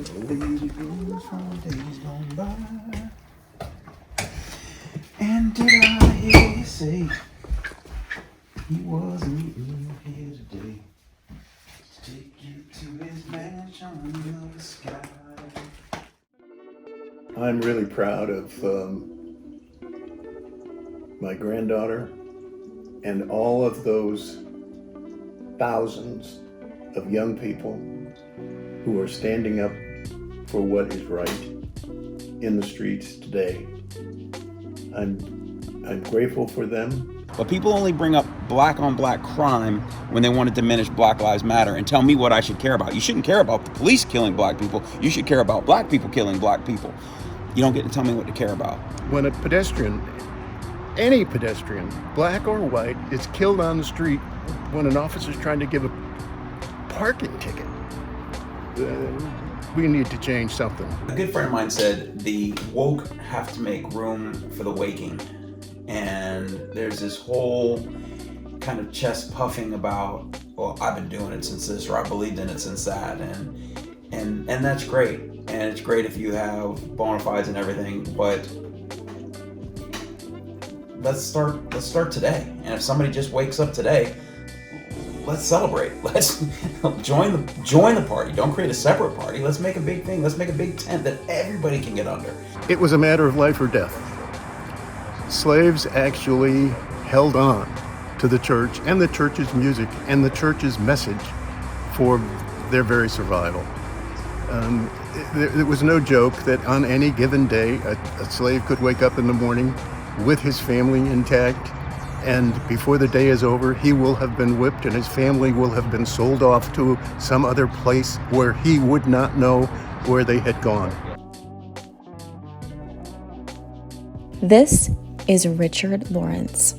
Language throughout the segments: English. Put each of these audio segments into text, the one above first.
Baby blues from days gone by. And did I hear you say he wasn't even here today to take you to his mansion under the sky? I'm really proud of my granddaughter and all of those thousands of young people who are standing up for what is right in the streets today. I'm grateful for them. But people only bring up black on black crime when they want to diminish Black Lives Matter and tell me what I should care about. You shouldn't care about the police killing black people. You should care about black people killing black people. You don't get to tell me what to care about. When a pedestrian, any pedestrian, black or white, is killed on the street when an officer's trying to give a parking ticket, we need to change something. A good friend of mine said the woke have to make room for the waking. And there's this whole kind of chest puffing about, well, I've been doing it since this, or I believed in it since that, and that's great. And it's great if you have bona fides and everything, but let's start today. And if somebody just wakes up today, let's celebrate. Let's join the party. Don't create a separate party. Let's make a big thing. Let's make a big tent that everybody can get under. It was a matter of life or death. Slaves actually held on to the church and the church's music and the church's message for their very survival. It was no joke that on any given day, a slave could wake up in the morning with his family intact, and before the day is over, he will have been whipped and his family will have been sold off to some other place where he would not know where they had gone. This is Richard Lawrence,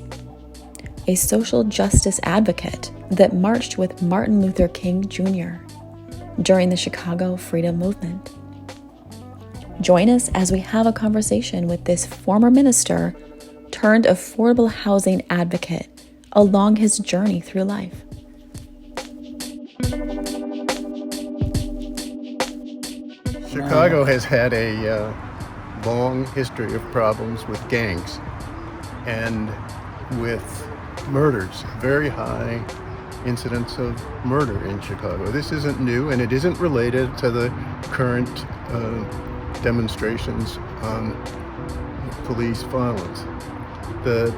a social justice advocate that marched with Martin Luther King Jr. during the Chicago Freedom Movement. Join us as we have a conversation with this former minister turned affordable housing advocate along his journey through life. Chicago has had a long history of problems with gangs and with murders, very high incidence of murder in Chicago. This isn't new, and it isn't related to the current demonstrations on police violence. The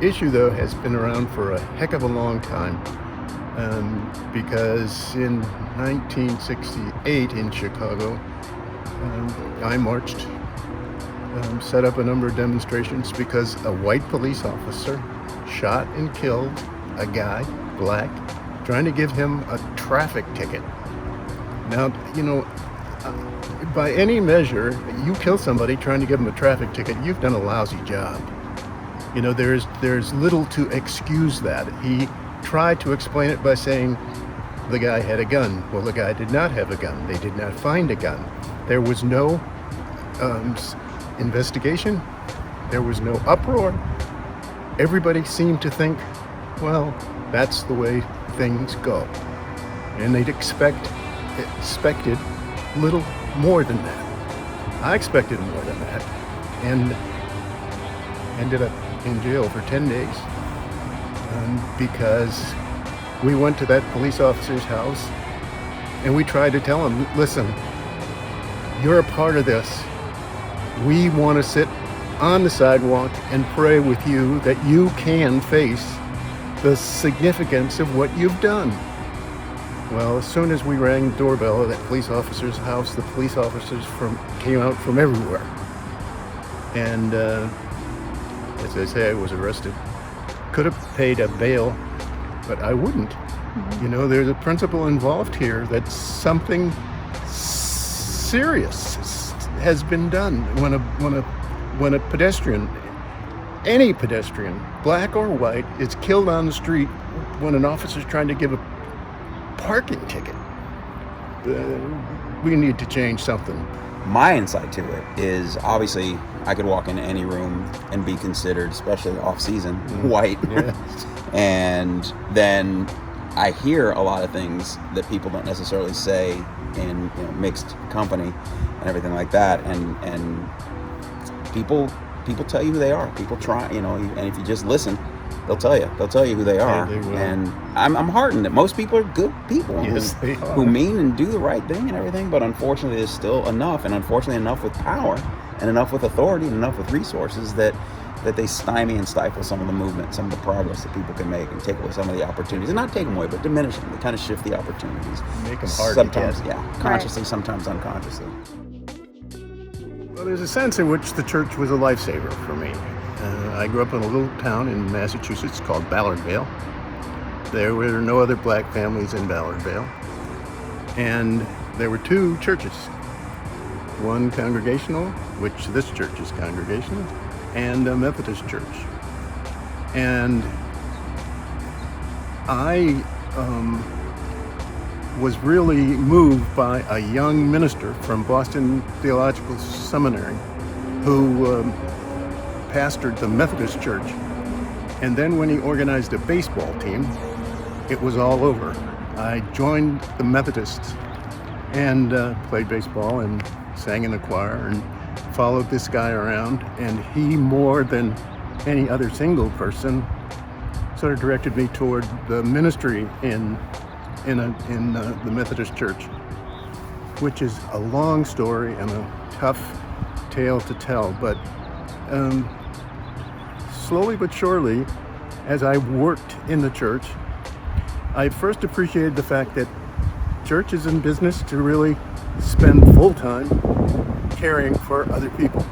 issue, though, has been around for a heck of a long time, because in 1968 in Chicago, I marched, set up a number of demonstrations because a white police officer shot and killed a guy, black, trying to give him a traffic ticket. Now, by any measure, you kill somebody trying to give them a traffic ticket, you've done a lousy job. There's little to excuse that. He tried to explain it by saying the guy had a gun. Well, the guy did not have a gun. They did not find a gun. There was no investigation. There was no uproar. Everybody seemed to think, well, that's the way things go. And they'd expected little more than that. I expected more than that, and ended up in jail for 10 days because we went to that police officer's house and we tried to tell him, listen, you're a part of this. We want to sit on the sidewalk and pray with you that you can face the significance of what you've done. Well, as soon as we rang the doorbell of that police officer's house, the police officers came out from everywhere. And as I say, I was arrested. Could have paid a bail, but I wouldn't. Mm-hmm. There's a principle involved here that something serious has been done when a pedestrian, any pedestrian, black or white, is killed on the street when an officer's trying to give a parking ticket. We need to change something. My insight to it is, obviously, I could walk into any room and be considered, especially off-season, white. Yeah. And then I hear a lot of things that people don't necessarily say in mixed company and everything like that, and people tell you who they are. People try, and if you just listen, they'll tell you who they are. They will. And I'm heartened that most people are good people Yes, they are. who mean and do the right thing and everything, but unfortunately there's still enough, and unfortunately enough with power and enough with authority and enough with resources that they stymie and stifle some of the movement, some of the progress that people can make, and take away some of the opportunities. And not take them away, but diminish them. They kind of shift the opportunities. Make them hard sometimes, to get. consciously, sometimes unconsciously. Well, there's a sense in which the church was a lifesaver for me. I grew up in a little town in Massachusetts called Ballardvale. There were no other black families in Ballardvale. And there were 2 churches. One congregational, which this church is congregational, and a Methodist church. And I was really moved by a young minister from Boston Theological Seminary who pastored the Methodist church. And then when he organized a baseball team, it was all over. I joined the Methodists and played baseball and sang in the choir and followed this guy around, and he, more than any other single person, sort of directed me toward the ministry in the Methodist Church, which is a long story and a tough tale to tell. But slowly but surely, as I worked in the church, I first appreciated the fact that church is in business to really spend full time caring for other people.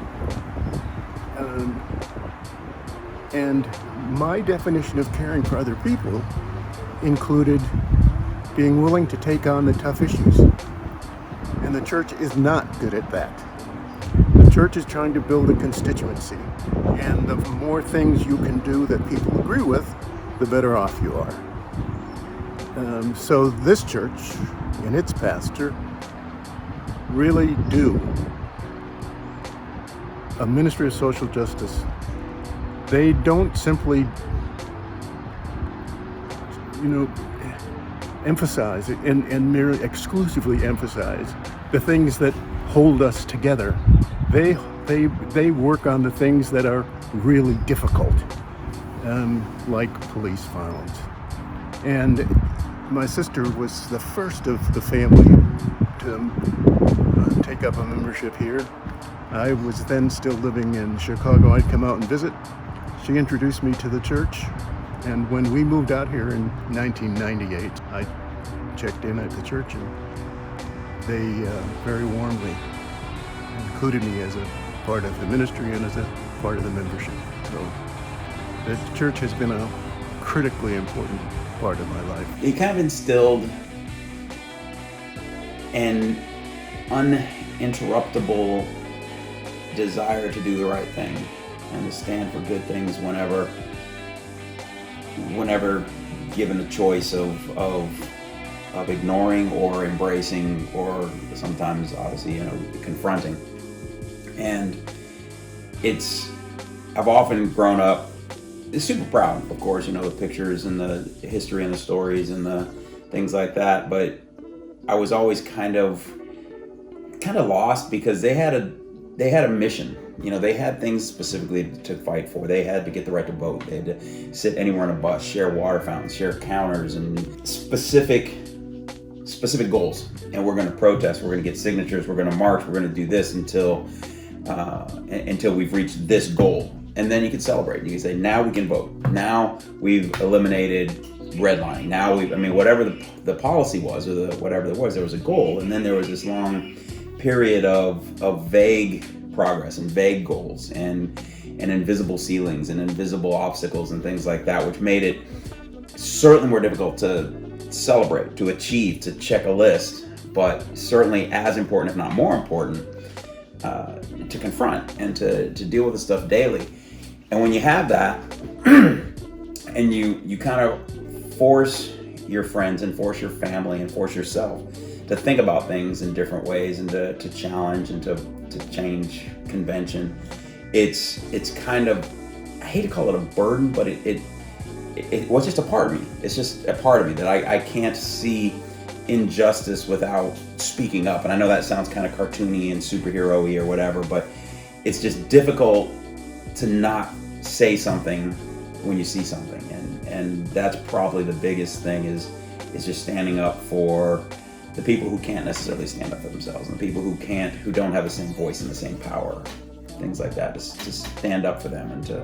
And my definition of caring for other people included being willing to take on the tough issues. And the church is not good at that. The church is trying to build a constituency. And the more things you can do that people agree with, the better off you are. So this church and its pastor really do a ministry of social justice. They don't simply, emphasize and merely exclusively emphasize the things that hold us together. They work on the things that are really difficult, like police violence. And my sister was the first of the family to take up a membership here. I was then still living in Chicago. I'd come out and visit. She introduced me to the church, and when we moved out here in 1998, I checked in at the church, and they very warmly included me as a part of the ministry and as a part of the membership. So the church has been a critically important part of my life. It kind of instilled an uninterruptible desire to do the right thing and to stand for good things whenever given a choice of ignoring or embracing, or sometimes obviously confronting. And I've often grown up super proud, of course, the pictures and the history and the stories and the things like that, but I was always kind of lost because they had a mission. They had things specifically to fight for. They had to get the right to vote. They had to sit anywhere on a bus, share water fountains, share counters, and specific goals. And we're going to protest. We're going to get signatures. We're going to march. We're going to do this until we've reached this goal. And then you can celebrate. You can say, now we can vote. Now we've eliminated redlining. Now whatever the policy was, or whatever there was a goal. And then there was this long period of vague progress and vague goals and invisible ceilings and invisible obstacles and things like that, which made it certainly more difficult to celebrate, to achieve, to check a list, but certainly as important, if not more important, to confront and to deal with the stuff daily. And when you have that, and you kind of force your friends and force your family and force yourself to think about things in different ways and to challenge and to change convention, it's kind of, I hate to call it a burden, but well, it's just a part of me. It's just a part of me that I can't see injustice without speaking up. And I know that sounds kind of cartoony and superhero-y or whatever, but it's just difficult to not say something when you see something. And that's probably the biggest thing is just standing up for the people who can't necessarily stand up for themselves, and the people who don't have the same voice and the same power, things like that. Just to stand up for them, and to,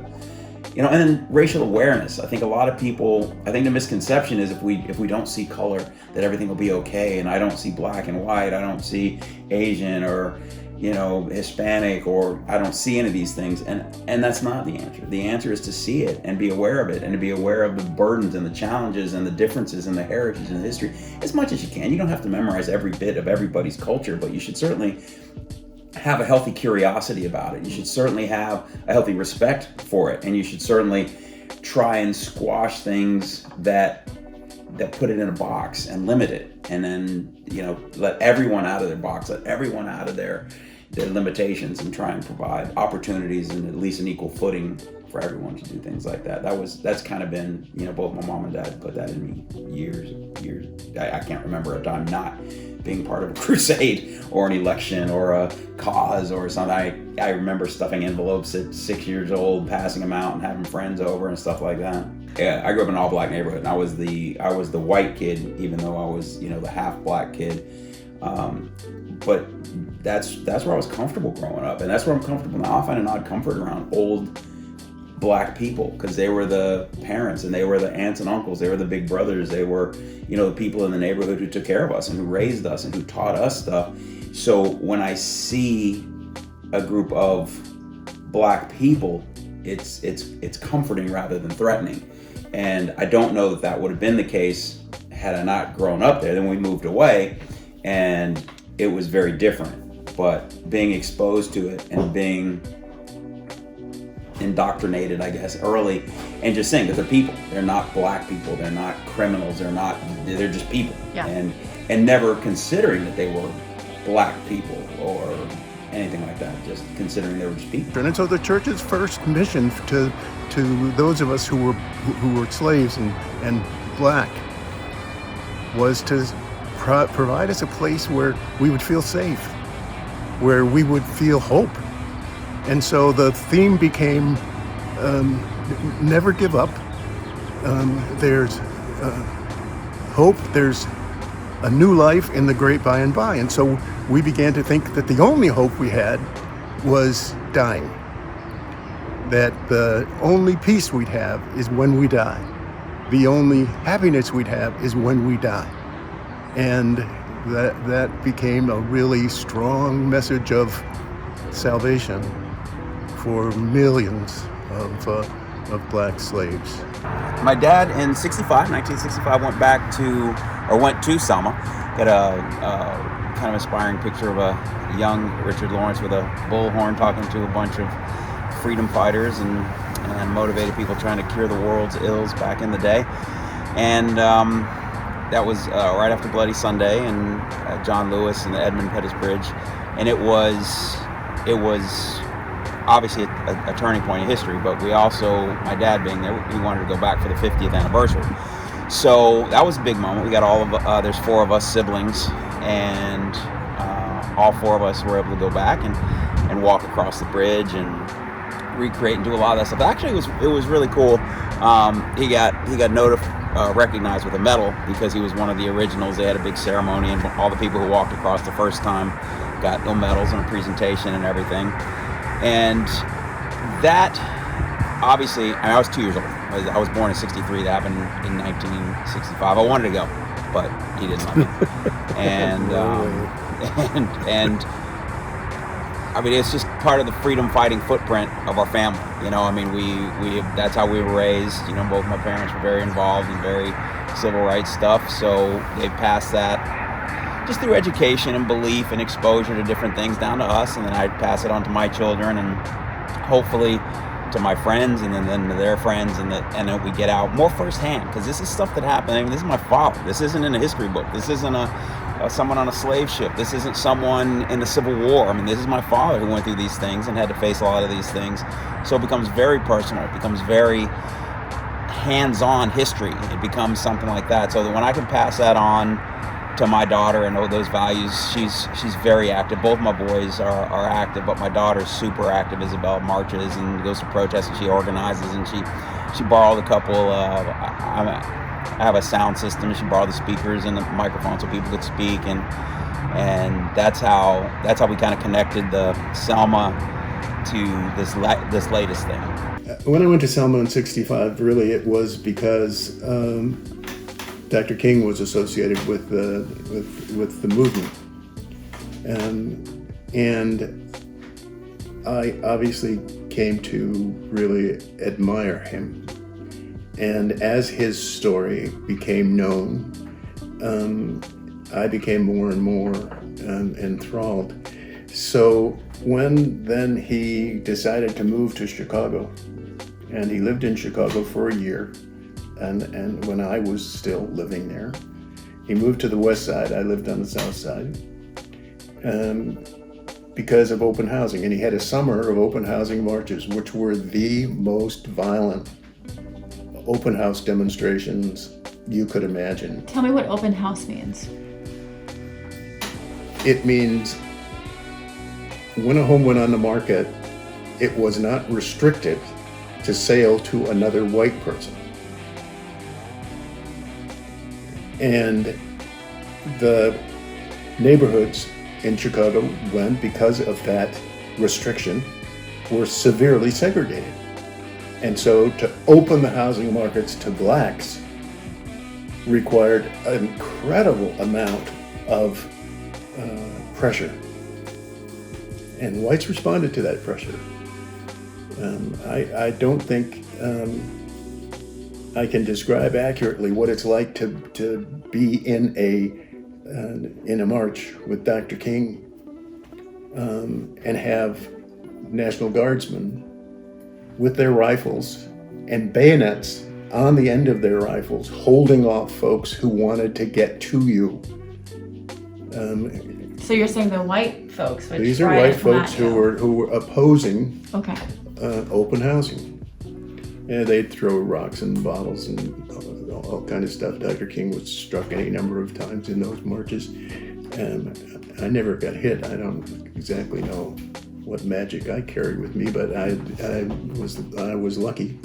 and then racial awareness. I think a lot of people, I think the misconception is if we don't see color, that everything will be okay. And I don't see black and white, I don't see Asian or Hispanic, or I don't see any of these things, and that's not the answer. The answer is to see it and be aware of it, and to be aware of the burdens and the challenges and the differences in the heritage and the history as much as you can. You don't have to memorize every bit of everybody's culture, but you should certainly have a healthy curiosity about it. You should certainly have a healthy respect for it, and you should certainly try and squash things that put it in a box and limit it, and then let everyone out of their box, let everyone out of their limitations, and try and provide opportunities and at least an equal footing for everyone to do things like that. That's kind of been, both my mom and dad put that in me years. I can't remember a time not being part of a crusade or an election or a cause or something. I remember stuffing envelopes at 6 years old, passing them out and having friends over and stuff like that. Yeah, I grew up in an all-black neighborhood, and I was the white kid, even though I was, the half-black kid. But that's where I was comfortable growing up, and that's where I'm comfortable now. I find an odd comfort around old black people, because they were the parents, and they were the aunts and uncles, they were the big brothers, they were, the people in the neighborhood who took care of us and who raised us and who taught us stuff. So when I see a group of black people, it's comforting rather than threatening. And I don't know that would have been the case had I not grown up there. Then we moved away, and it was very different. But being exposed to it and being indoctrinated, I guess, early, and just saying that they're people. They're not black people. They're not criminals. They're just people. Yeah. And never considering that they were black people or anything like that, just considering they were just people. And so the church's first mission to those of us who were slaves and black was to provide us a place where we would feel safe, where we would feel hope. And so the theme became never give up. There's hope. There's a new life in the great by and by. And so we began to think that the only hope we had was dying. That the only peace we'd have is when we die. The only happiness we'd have is when we die. And that became a really strong message of salvation for millions of black slaves. My dad in 1965, went to Selma. Got a kind of inspiring picture of a young Richard Lawrence with a bullhorn talking to a bunch of freedom fighters and motivated people trying to cure the world's ills back in the day. And that was right after Bloody Sunday and John Lewis and the Edmund Pettus Bridge. And it was obviously a turning point in history, but we also, my dad being there, he wanted to go back for the 50th anniversary. So that was a big moment. We got all of, there's 4 of us siblings, and all 4 of us were able to go back and walk across the bridge and recreate and do a lot of that stuff. Actually, it was really cool. He got recognized with a medal because he was one of the originals. They had a big ceremony, and all the people who walked across the first time got medals and a presentation and everything. And that, obviously, I was 2 years old. I was born in 63. That happened in 1965. I wanted to go, but he didn't let me. And I mean, it's just part of the freedom fighting footprint of our family. We that's how we were raised. Both my parents were very involved in very civil rights stuff. So they passed that just through education and belief and exposure to different things down to us, and then I'd pass it on to my children and hopefully to my friends, and then to their friends, and then we get out more firsthand, because this is stuff that happened. I mean, this is my father. This isn't in a history book. This isn't someone on a slave ship. This isn't someone in the Civil War. I mean, this is my father who went through these things and had to face a lot of these things. So it becomes very personal. It becomes very hands-on history. It becomes something like that. So that when I can pass that on to my daughter and know those values, she's very active. Both my boys are active, but my daughter's super active. Isabel marches and goes to protests, and she organizes, and she borrowed a couple. I have a sound system, and she borrowed the speakers and the microphone so people could speak, and that's how we kind of connected the Selma to this latest thing. When I went to Selma in '65, really it was because Dr. King was associated with the movement, and I obviously came to really admire him. And as his story became known, I became more and more enthralled. So when then he decided to move to Chicago, and he lived in Chicago for a year, and when I was still living there, he moved to the west side. I lived on the south side, because of open housing. And he had a summer of open housing marches, which were the most violent open house demonstrations you could imagine. Tell me what open house means. It means when a home went on the market, it was not restricted to sale to another white person. And the neighborhoods in Chicago, when, because of that restriction, were severely segregated. And so to open the housing markets to blacks required an incredible amount of pressure. And whites responded to that pressure. I don't think I can describe accurately what it's like to be in a march with Dr. King and have National Guardsmen with their rifles and bayonets on the end of their rifles, holding off folks who wanted to get to you. So you're saying the white folks would These are white folks who were opposing open housing. And they'd throw rocks and bottles and all kind of stuff. Dr. King was struck any number of times in those marches. And I never got hit. I don't exactly know what magic I carried with me, but I was lucky.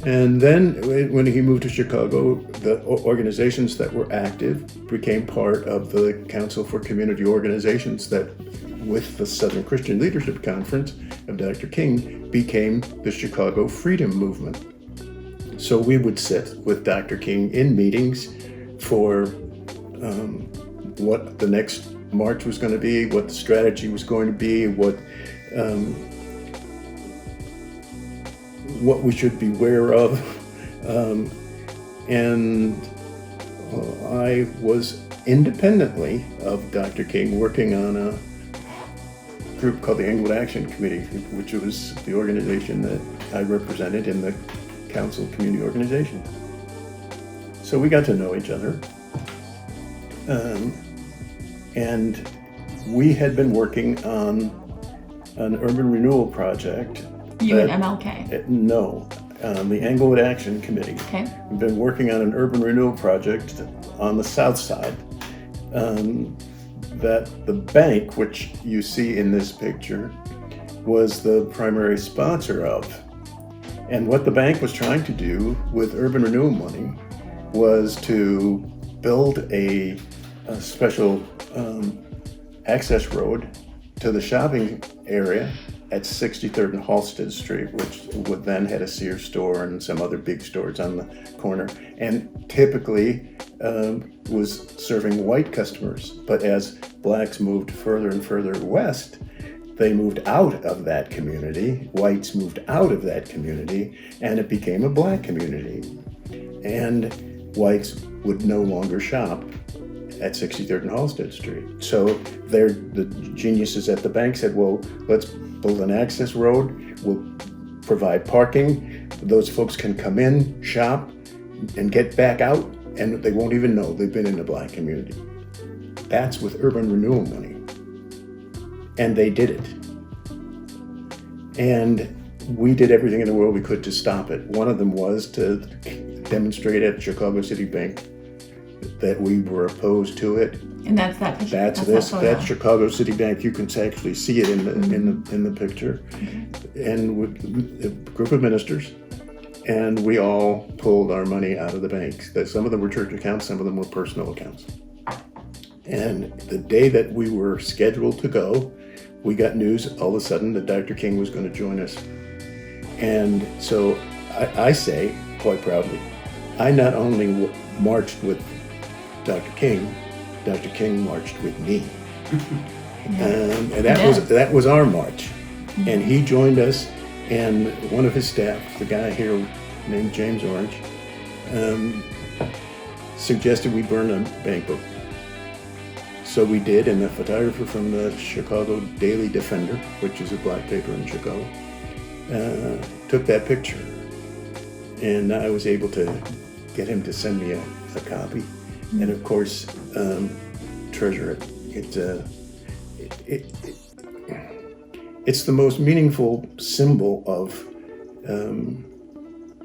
And then when he moved to Chicago, the organizations that were active became part of the Council for Community Organizations that, with the Southern Christian Leadership Conference of Dr. King, became the Chicago Freedom Movement. So we would sit with Dr. King in meetings for what the next march was going to be, what the strategy was going to be, what we should be aware of. And I was independently of Dr. King working on a group called the Englewood Action Committee, which was the organization that I represented in the Council of Community Organization. So we got to know each other. And we had been working on an urban renewal project. You and MLK? No, the Englewood Action Committee. Okay. We've been working on an urban renewal project on the south side that the bank, which you see in this picture, was the primary sponsor of. And what the bank was trying to do with urban renewal money was to build a special access road to the shopping area at 63rd and Halsted Street, which would then had a Sears store and some other big stores on the corner, and typically was serving white customers. But as blacks moved further and further west, they moved out of that community, whites moved out of that community, and it became a black community. And whites would no longer shop at 63rd and Halsted Street. So the geniuses at the bank said, well, let's build an access road, we'll provide parking, those folks can come in, shop, and get back out, and they won't even know they've been in the black community. That's with urban renewal money. And they did it. And we did everything in the world we could to stop it. One of them was to demonstrate at Chicago City Bank that we were opposed to it. And that's that picture. That's Chicago City Bank. You can actually see it in the picture. And with a group of ministers, and we all pulled our money out of the banks. Some of them were church accounts, some of them were personal accounts. And the day that we were scheduled to go, we got news all of a sudden that Dr. King was going to join us. And so I say, quite proudly, I not only marched with Dr. King marched with me. And that was our march. And he joined us, and one of his staff, the guy here named James Orange, suggested we burn a bank book. So we did, and the photographer from the Chicago Daily Defender, which is a black paper in Chicago, took that picture. And I was able to get him to send me a copy, and of course, treasure it. It's the most meaningful symbol of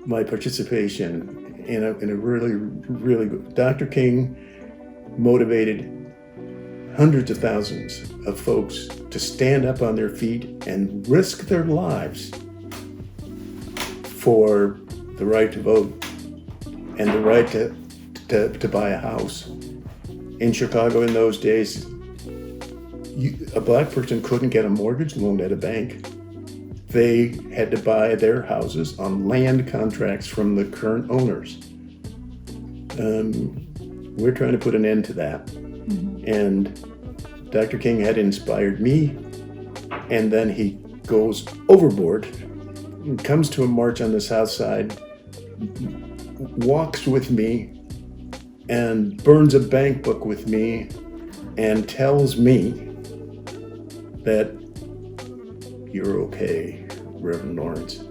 my participation in a really, really good. Dr. King motivated hundreds of thousands of folks to stand up on their feet and risk their lives for the right to vote and the right to buy a house. In Chicago in those days, a black person couldn't get a mortgage loan at a bank. They had to buy their houses on land contracts from the current owners. We're trying to put an end to that. Mm-hmm. And Dr. King had inspired me, and then he goes overboard and comes to a march on the South Side, walks with me, and burns a bank book with me, and tells me that you're okay, Reverend Lawrence.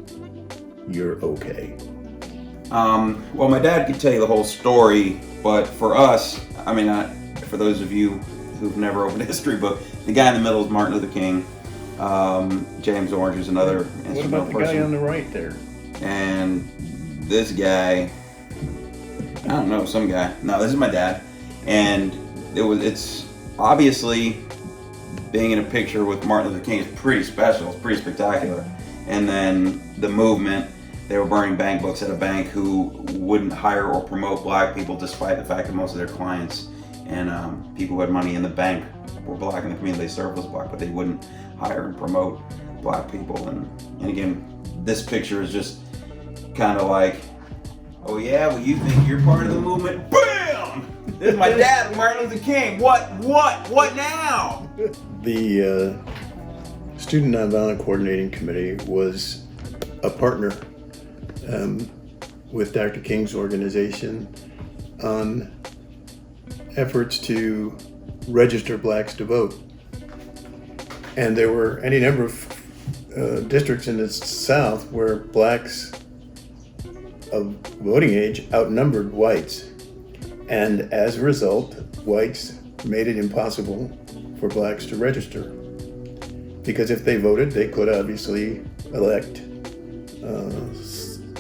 You're okay. Well, my dad could tell you the whole story, but for us, for those of you who've never opened a history book, the guy in the middle is Martin Luther King. James Orange is another instrumental person. What about the guy on the right there? And this guy, I don't know, some guy. No, this is my dad. And it's obviously being in a picture with Martin Luther King is pretty special. It's pretty spectacular. And then the movement, they were burning bank books at a bank who wouldn't hire or promote black people, despite the fact that most of their clients and people who had money in the bank were black, and the community they served was black, but they wouldn't hire and promote black people. And again, this picture is just kind of like, oh yeah, well you think you're part of the movement? BAM! This is my dad, Martin Luther King. What now? The Student Nonviolent Coordinating Committee was a partner with Dr. King's organization on efforts to register blacks to vote. And there were any number of districts in the South where blacks of voting age outnumbered whites. And as a result, whites made it impossible for blacks to register. Because if they voted, they could obviously elect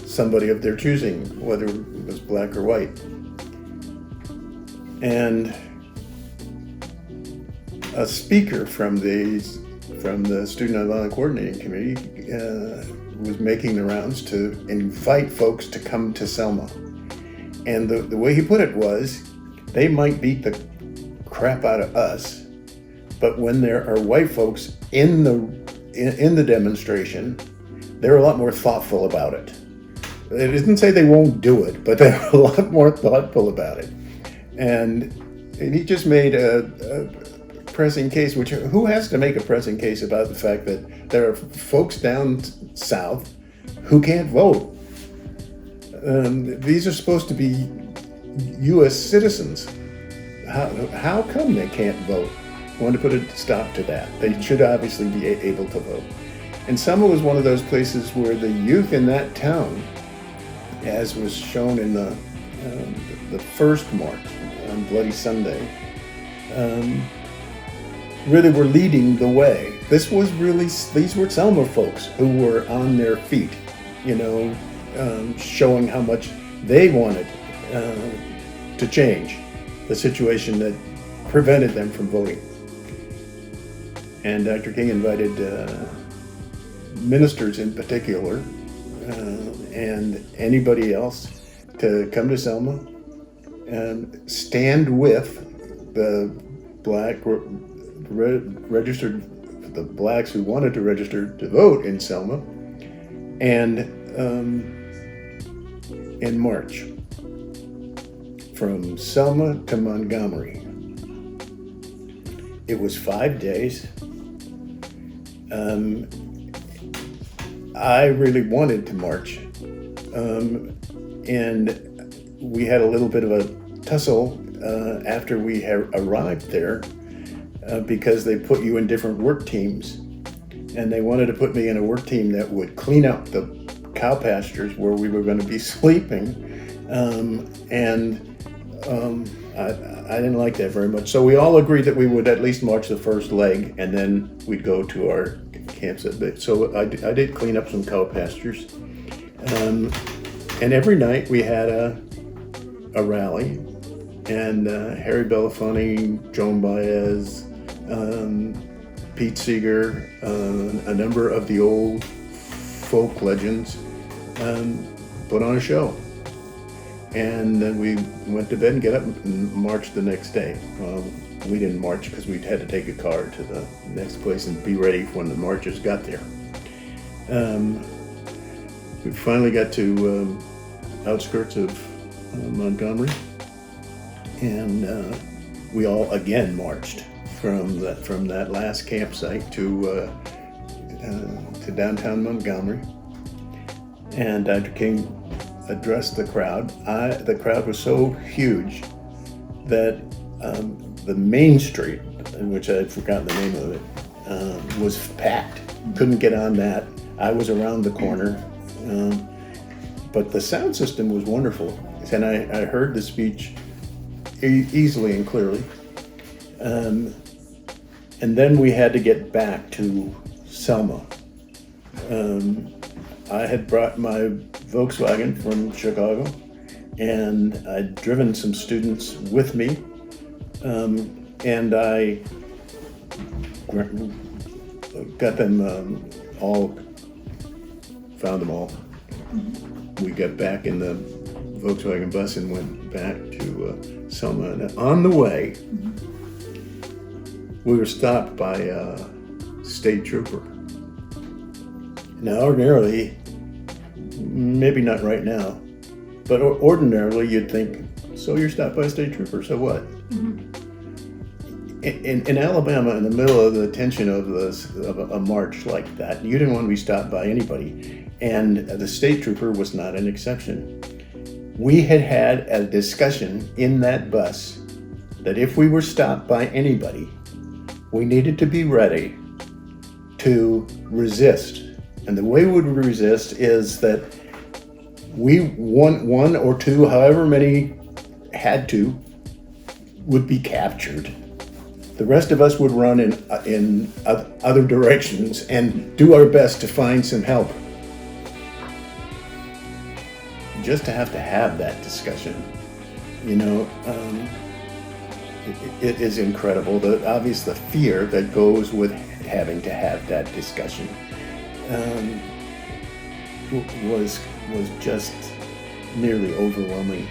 somebody of their choosing, whether it was black or white. And a speaker from the Student Nonviolent Coordinating Committee was making the rounds to invite folks to come to Selma. And the way he put it was, they might beat the crap out of us, but when there are white folks in the demonstration, they're a lot more thoughtful about it. It doesn't say they won't do it, but they're a lot more thoughtful about it. And he just made a pressing case, which who has to make a pressing case about the fact that there are folks down south who can't vote. These are supposed to be U.S. citizens. How come they can't vote? I want to put a stop to that. They should obviously be able to vote. And Selma was one of those places where the youth in that town, as was shown in the first march on Bloody Sunday, really were leading the way these were Selma folks who were on their feet, showing how much they wanted to change the situation that prevented them from voting. And Dr. King invited ministers in particular and anybody else to come to Selma and stand with the the blacks who wanted to register to vote in Selma, and march from Selma to Montgomery. It was 5 days. I really wanted to march, and we had a little bit of a tussle after we had arrived there because they put you in different work teams, and they wanted to put me in a work team that would clean up the cow pastures where we were going to be sleeping, I didn't like that very much. So we all agreed that we would at least march the first leg, and then we'd go to our campsite. So I did clean up some cow pastures, and every night we had a rally, and Harry Belafonte, Joan Baez, Pete Seeger, a number of the old folk legends put on a show. And then we went to bed and get up and marched the next day. We didn't march because we had to take a car to the next place and be ready when the marchers got there. We finally got to outskirts of Montgomery, and we all again marched from that last campsite to downtown Montgomery. And Dr. King addressed the crowd. The crowd was so huge that the main street, in which I had forgotten the name of it, was packed. Couldn't get on that. I was around the corner, but the sound system was wonderful, and I heard the speech easily and clearly. And then we had to get back to Selma. I had brought my Volkswagen from Chicago, and I'd driven some students with me, and I got them found them all. We got back in the Volkswagen bus and went back to Selma, and on the way, we were stopped by a state trooper. Now, ordinarily, maybe not right now, but ordinarily you'd think, so you're stopped by a state trooper, so what? Mm-hmm. In Alabama, in the middle of the tension of a march like that, you didn't want to be stopped by anybody, and the state trooper was not an exception. We had a discussion in that bus that if we were stopped by anybody, we needed to be ready to resist. And the way we would resist is that one or two, however many had to, would be captured. The rest of us would run in other directions and do our best to find some help. Just to have that discussion, it is incredible. The fear that goes with having to have that discussion was just nearly overwhelming.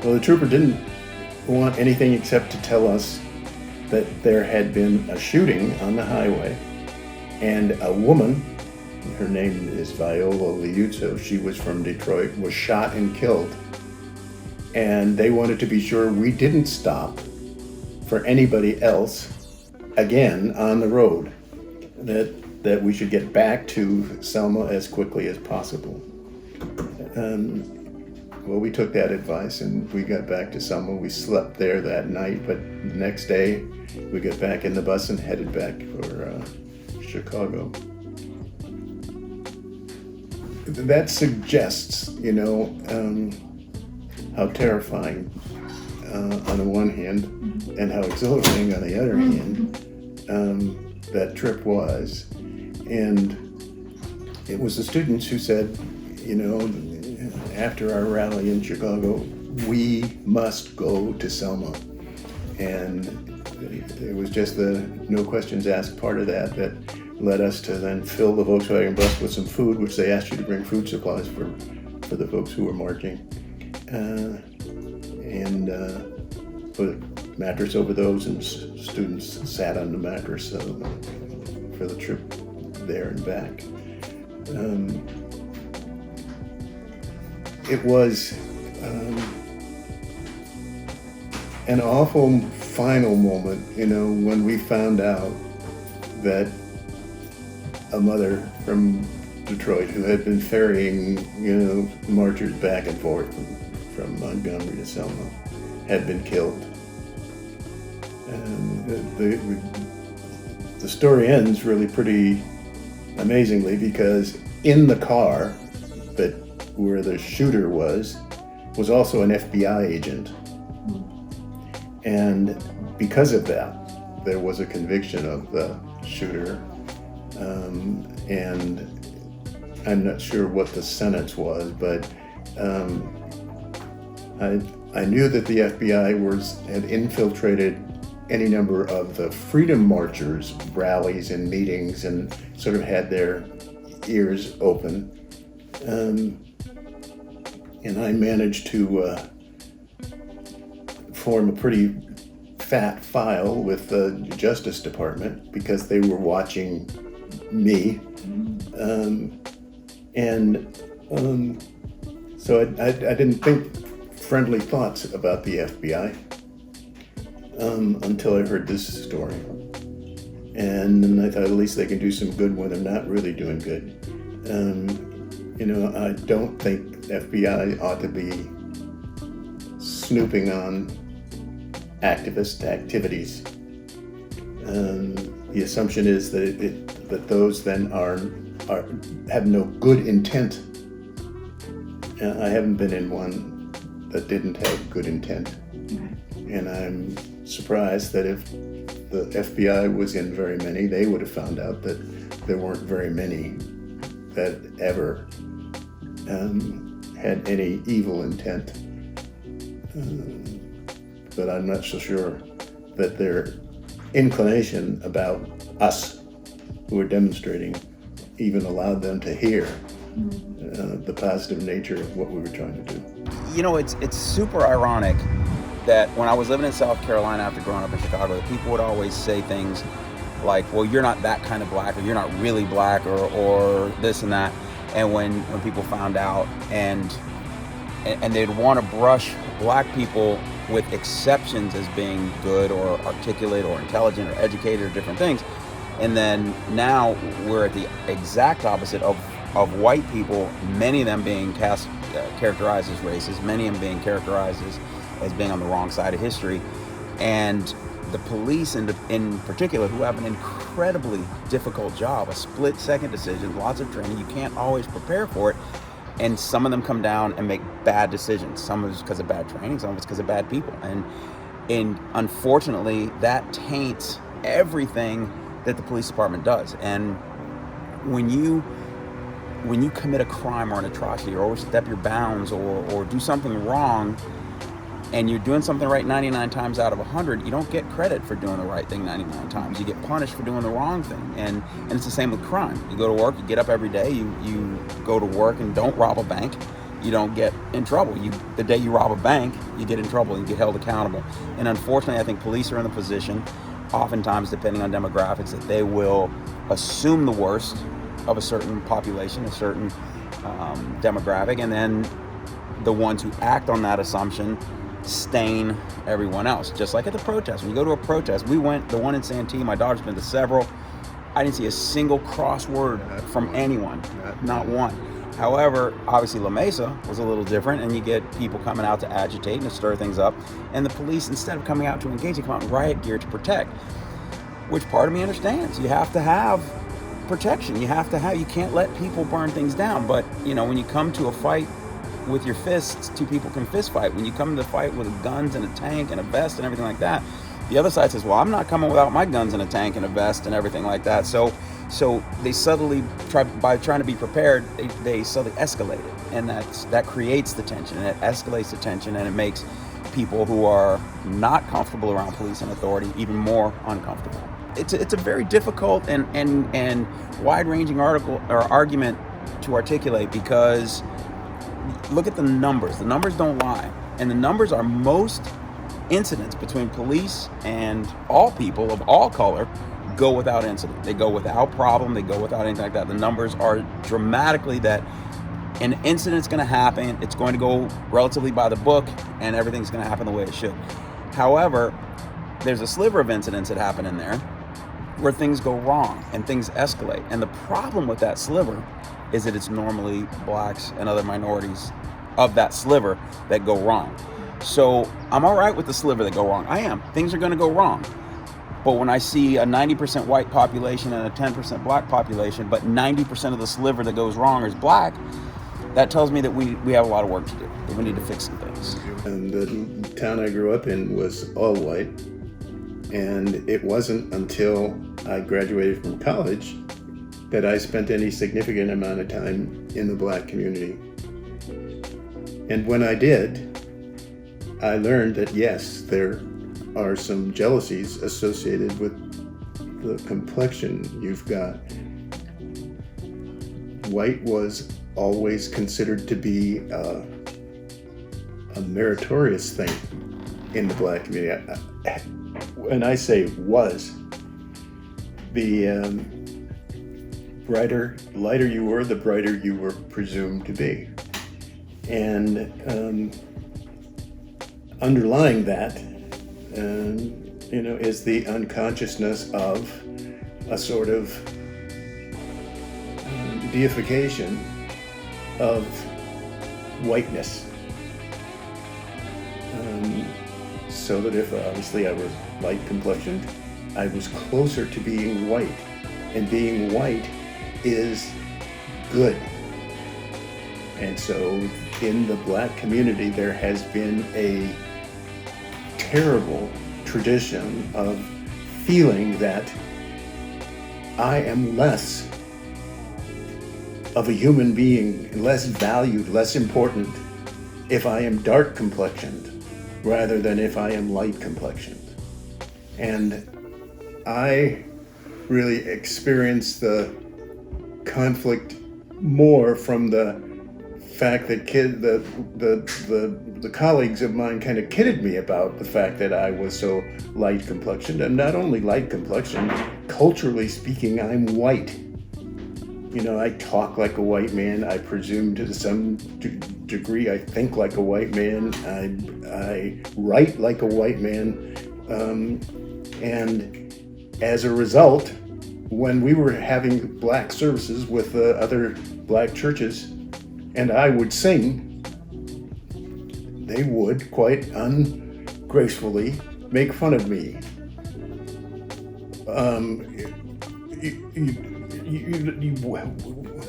Well, the trooper didn't want anything except to tell us that there had been a shooting on the highway, and a woman, her name is Viola Liuzzo, she was from Detroit, was shot and killed. And they wanted to be sure we didn't stop for anybody else again on the road, that we should get back to Selma as quickly as possible. Well, we took that advice and we got back to Selma. We slept there that night, but the next day we got back in the bus and headed back for Chicago. That suggests, how terrifying on the one hand and how exhilarating on the other hand that trip was. And it was the students who said, after our rally in Chicago, we must go to Selma. And it was just the no questions asked part of that led us to then fill the Volkswagen bus with some food, which they asked you to bring food supplies for the folks who were marching. And put a mattress over those, and students sat on the mattress for the trip there and back. It was an awful final moment, when we found out that a mother from Detroit who had been ferrying, marchers back and forth from Montgomery to Selma had been killed. And the story ends really pretty amazingly, because in the car where the shooter was also an FBI agent. And because of that, there was a conviction of the shooter. And I'm not sure what the sentence was, but I knew that the FBI had infiltrated any number of the Freedom Marchers' rallies and meetings and sort of had their ears open. And I managed to form a pretty fat file with the Justice Department because they were watching me. So I didn't think friendly thoughts about the FBI until I heard this story. And then I thought at least they can do some good when they're not really doing good. I don't think FBI ought to be snooping on activist activities. The assumption is that those then have no good intent. I haven't been in one that didn't have good intent. And I'm surprised that if the FBI was in very many, they would have found out that there weren't very many that ever had any evil intent. But I'm not so sure that their inclination about us who are demonstrating even allowed them to hear the positive nature of what we were trying to do. It's super ironic that when I was living in South Carolina after growing up in Chicago, people would always say things like, well, you're not that kind of black, or you're not really black, or this and that. And when people found out and they'd want to brush black people with exceptions as being good or articulate or intelligent or educated or different things. And then now we're at the exact opposite of white people, many of them being characterized as racist, many of them being characterized as being on the wrong side of history. And the police in particular, who have an incredibly difficult job, a split-second decision, lots of training, you can't always prepare for it. And some of them come down and make bad decisions. Some of it's because of bad training, some of it's because of bad people. And unfortunately, that taints everything that the police department does. And when you commit a crime or an atrocity or overstep your bounds or do something wrong, and you're doing something right 99 times out of 100, you don't get credit for doing the right thing 99 times. You get punished for doing the wrong thing. And it's the same with crime. You go to work, you get up every day, you go to work and don't rob a bank, you don't get in trouble. The day you rob a bank, you get in trouble and you get held accountable. And unfortunately, I think police are in the position, oftentimes depending on demographics, that they will assume the worst of a certain population, a certain demographic, and then the ones who act on that assumption stain everyone else. Just like at the protest. When you go to a protest, the one in Santee, my daughter's been to several, I didn't see a single cross word from anyone, not one. However, obviously La Mesa was a little different, and you get people coming out to agitate and to stir things up, and the police, instead of coming out to engage, they come out in riot gear to protect, which part of me understands. You have to have protection. You can't let people burn things down. But, when you come to a fight with your fists, two people can fist fight. When you come to the fight with guns and a tank and a vest and everything like that, The other side says, well, I'm not coming without my guns and a tank and a vest and everything like that. So they subtly by trying to be prepared, they subtly escalate it, and that creates the tension, and it escalates the tension, and it makes people who are not comfortable around police and authority even more uncomfortable. It's a very difficult and wide-ranging argument to articulate, because look at the numbers. The numbers don't lie, and the numbers are most incidents between police and all people of all color go without incident. They go without problem. They go without anything like that. The numbers are dramatically that an incident's going to happen. It's going to go relatively by the book, and everything's going to happen the way it should. However, there's a sliver of incidents that happen in there where things go wrong and things escalate. And the problem with that sliver is that it's normally blacks and other minorities of that sliver that go wrong. So I'm all right with the sliver that go wrong. I am. Things are going to go wrong. But when I see a 90% white population and a 10% black population, but 90% of the sliver that goes wrong is black, that tells me that we have a lot of work to do, that we need to fix some things. And the town I grew up in was all white. And it wasn't until I graduated from college that I spent any significant amount of time in the black community. And when I did, I learned that yes, there are some jealousies associated with the complexion you've got. White was always considered to be a meritorious thing in the black community. When I say was, the lighter you were, the brighter you were presumed to be. And underlying that, is the unconsciousness of a sort of deification of whiteness. So that if obviously I was light complexioned, I was closer to being white, and being white is good. And so in the black community, there has been a terrible tradition of feeling that I am less of a human being, less valued, less important if I am dark complexioned rather than if I am light complexioned. And I really experienced the conflict more from the fact that the colleagues of mine kind of kidded me about the fact that I was so light complexioned, and not only light complexioned, culturally speaking, I'm white. I talk like a white man. I presume to some degree I think like a white man. I write like a white man. And as a result, when we were having black services with other black churches, and I would sing, they would quite ungracefully make fun of me.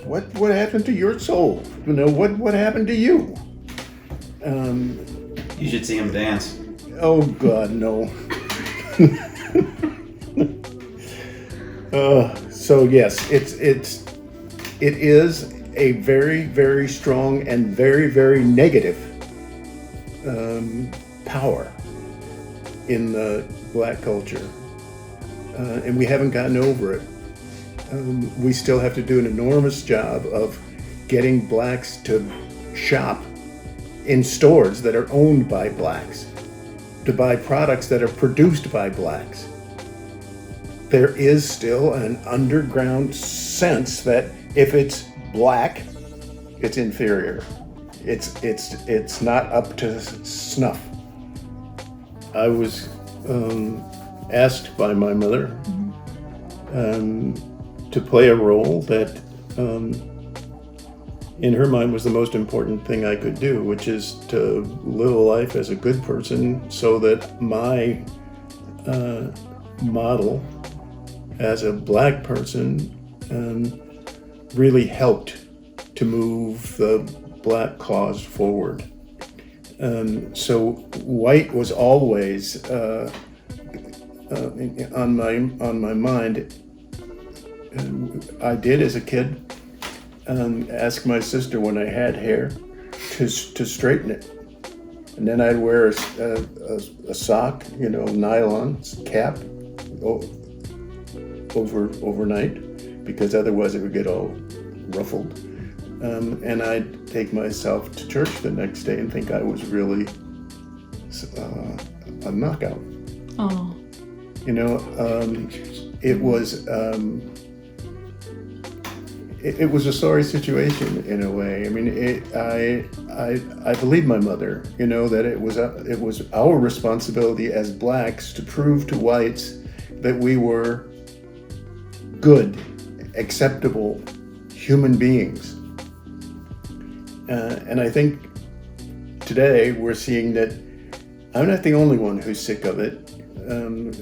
What happened to your soul? What happened to you? You should see him dance. Oh God, no. So yes, it is a very, very strong and very, very negative power in the black culture, and we haven't gotten over it. We still have to do an enormous job of getting blacks to shop in stores that are owned by blacks, to buy products that are produced by blacks. There is still an underground sense that if it's black, it's inferior. It's not up to snuff. I was asked by my mother to play a role that in her mind was the most important thing I could do, which is to live a life as a good person so that my model as a black person really helped to move the black cause forward. So white was always on my mind. I did as a kid ask my sister when I had hair to straighten it, and then I'd wear a sock, nylon cap overnight, because otherwise it would get all ruffled. And I'd take myself to church the next day and think I was really a knockout. Oh. It was it was a sorry situation in a way. I mean, I believe my mother, that it was our responsibility as blacks to prove to whites that we were good, acceptable human beings. And I think today we're seeing that I'm not the only one who's sick of it.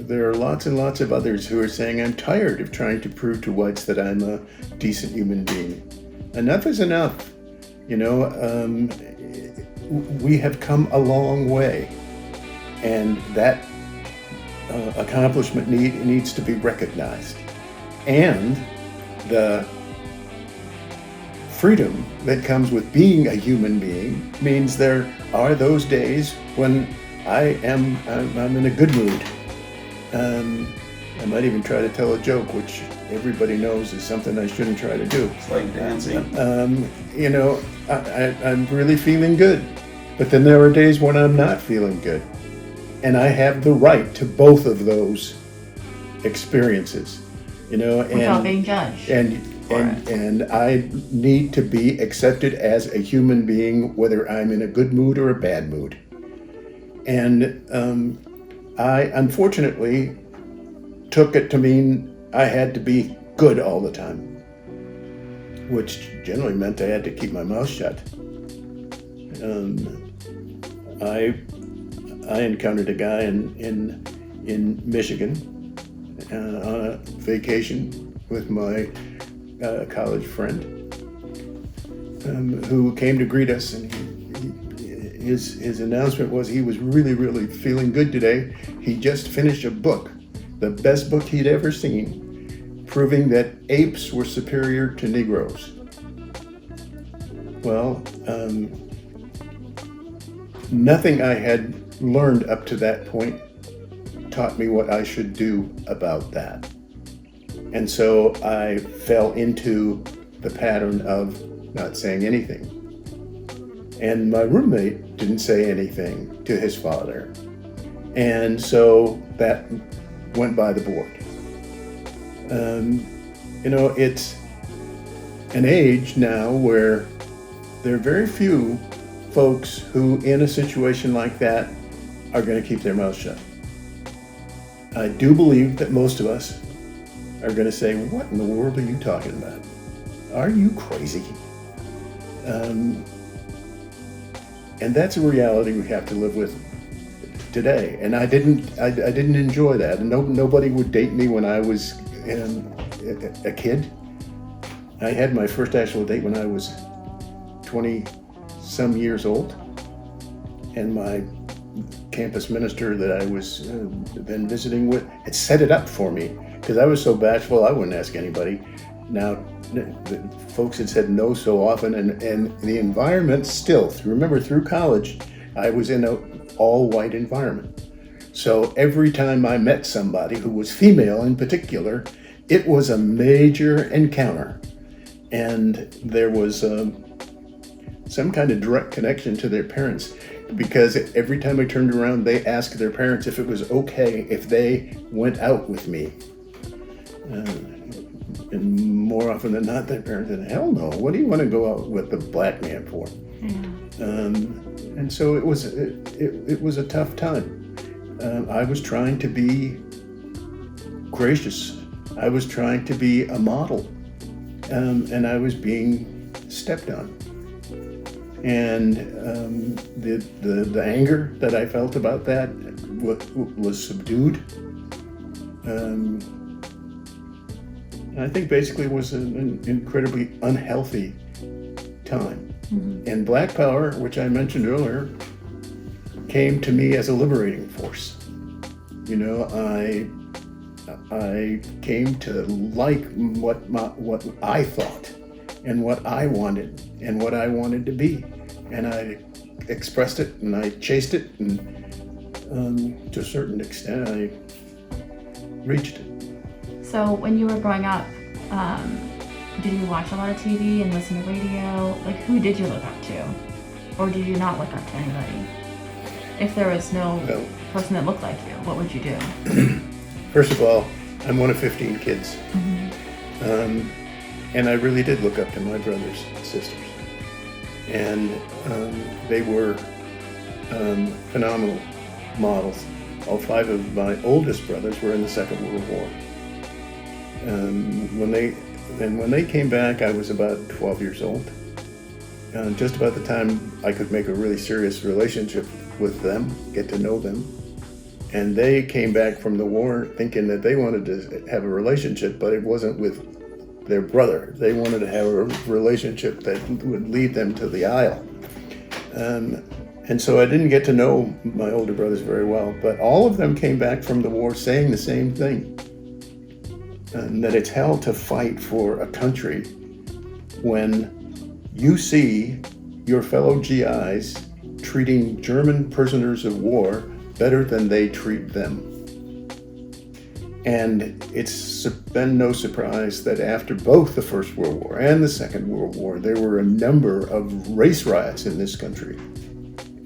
There are lots and lots of others who are saying, I'm tired of trying to prove to whites that I'm a decent human being. Enough is enough. We have come a long way, and that accomplishment needs to be recognized. And the freedom that comes with being a human being means there are those days when I'm in a good mood. I might even try to tell a joke, which everybody knows is something I shouldn't try to do. It's like dancing. I'm really feeling good, but then there are days when I'm not feeling good, and I have the right to both of those experiences. Without being judged. And I need to be accepted as a human being, whether I'm in a good mood or a bad mood. And I unfortunately took it to mean I had to be good all the time, which generally meant I had to keep my mouth shut. I encountered a guy in Michigan on a vacation with my college friend who came to greet us, and his announcement was he was really, really feeling good today. He just finished a book, the best book he'd ever seen, proving that apes were superior to Negroes. Well, nothing I had learned up to that point taught me what I should do about that. And so I fell into the pattern of not saying anything. And my roommate didn't say anything to his father. And so that went by the board. It's an age now where there are very few folks who, in a situation like that, are going to keep their mouth shut. I do believe that most of us are going to say, what in the world are you talking about? Are you crazy? And that's a reality we have to live with today. And I didn't enjoy that. And nobody would date me when I was a kid. I had my first actual date when I was 20-some years old. And my campus minister that I was then visiting with had set it up for me, because I was so bashful I wouldn't ask anybody. Now, the folks had said no so often, and the environment still, remember through college, I was in an all-white environment. So every time I met somebody who was female in particular, it was a major encounter. And there was some kind of direct connection to their parents, because every time I turned around, they asked their parents if it was okay if they went out with me. And more often than not, their parents said, hell no, what do you want to go out with a black man for? Yeah. And so it was a tough time. I was trying to be gracious. I was trying to be a model. And I was being stepped on. And the anger that I felt about that was subdued. I think basically it was an incredibly unhealthy time. Mm-hmm. And Black Power, which I mentioned earlier, came to me as a liberating force. You know, I came to like what I thought and what I wanted and what I wanted to be, and I expressed it and I chased it, and to a certain extent I reached it. So when you were growing up, did you watch a lot of TV and listen to radio? Like, who did you look up to? Or did you not look up to anybody? If there was no person that looked like you, what would you do? First of all, I'm one of 15 kids. And I really did look up to my brothers and sisters. And they were phenomenal models. All 5 of my oldest brothers were in the Second World War. When they came back, I was about 12 years old. Just about the time I could make a really serious relationship with them, get to know them. And they came back from the war thinking that they wanted to have a relationship, but it wasn't with their brother. They wanted to have a relationship that would lead them to the aisle. And so I didn't get to know my older brothers very well, but all of them came back from the war saying the same thing. And that it's hell to fight for a country when you see your fellow GIs treating German prisoners of war better than they treat them. And it's been no surprise that after both the First World War and the Second World War, there were a number of race riots in this country.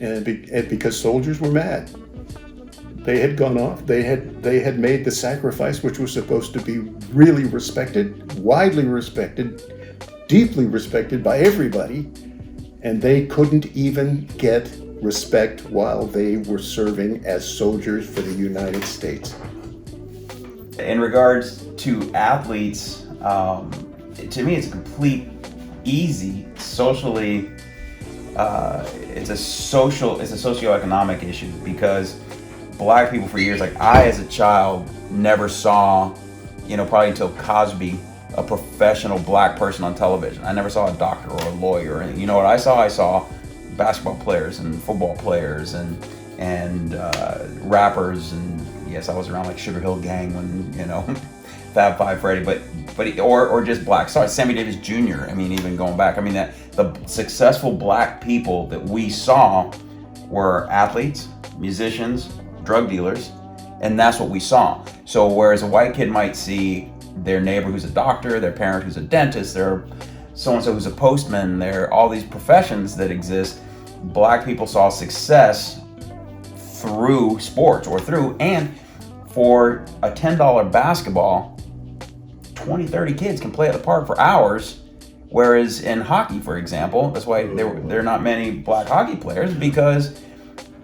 And because soldiers were mad. They had gone off, they had made the sacrifice, which was supposed to be really respected, widely respected, deeply respected by everybody, and they couldn't even get respect while they were serving as soldiers for the United States. In regards to athletes, to me it's a complete, easy, socially, it's a socioeconomic issue, because Black people for years, like I as a child never saw, probably until Cosby, a professional Black person on television. I never saw a doctor or a lawyer. And you know what I saw? I saw basketball players and football players and rappers, and yes, I was around like Sugar Hill Gang when Fab Five Freddy, but or just Black stars, Sammy Davis Jr. I mean, even going back, that the successful Black people that we saw were athletes, musicians, drug dealers, and that's what we saw. So whereas a white kid might see their neighbor who's a doctor, their parent who's a dentist, their so-and-so who's a postman, there all these professions that exist, Black people saw success through sports and for a $10 basketball, 20, 30 kids can play at the park for hours. Whereas in hockey, for example, that's why there are not many Black hockey players, because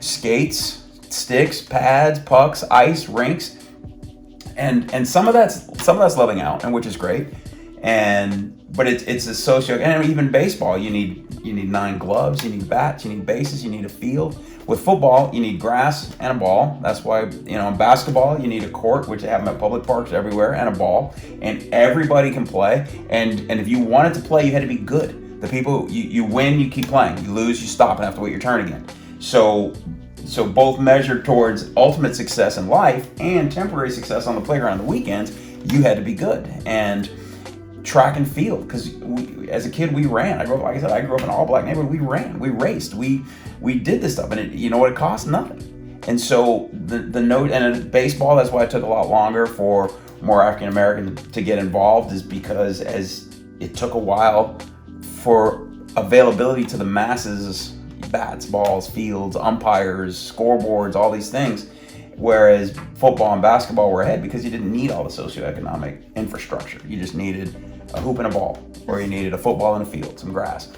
skates, sticks, pads, pucks, ice, rinks, and some of that's leveling out, and which is great. But it's a socio, and even baseball, you need 9 gloves, you need bats, you need bases, you need a field. With football, you need grass and a ball. That's why, in basketball, you need a court, which they have them at public parks everywhere, and a ball, and everybody can play. And if you wanted to play, you had to be good. The people, you win, you keep playing. You lose, you stop and have to wait your turn again. So both measured towards ultimate success in life and temporary success on the playground on the weekends, you had to be good. And track and field, because as a kid we ran. I grew up in an all Black neighborhood. We ran, we raced, we did this stuff, and it cost nothing. And so the note, and in baseball, that's why it took a lot longer for more African Americans to get involved, is because as it took a while for availability to the masses, bats, balls, fields, umpires, scoreboards, all these things. Whereas football and basketball were ahead because you didn't need all the socioeconomic infrastructure. You just needed a hoop and a ball, or you needed a football and a field, some grass.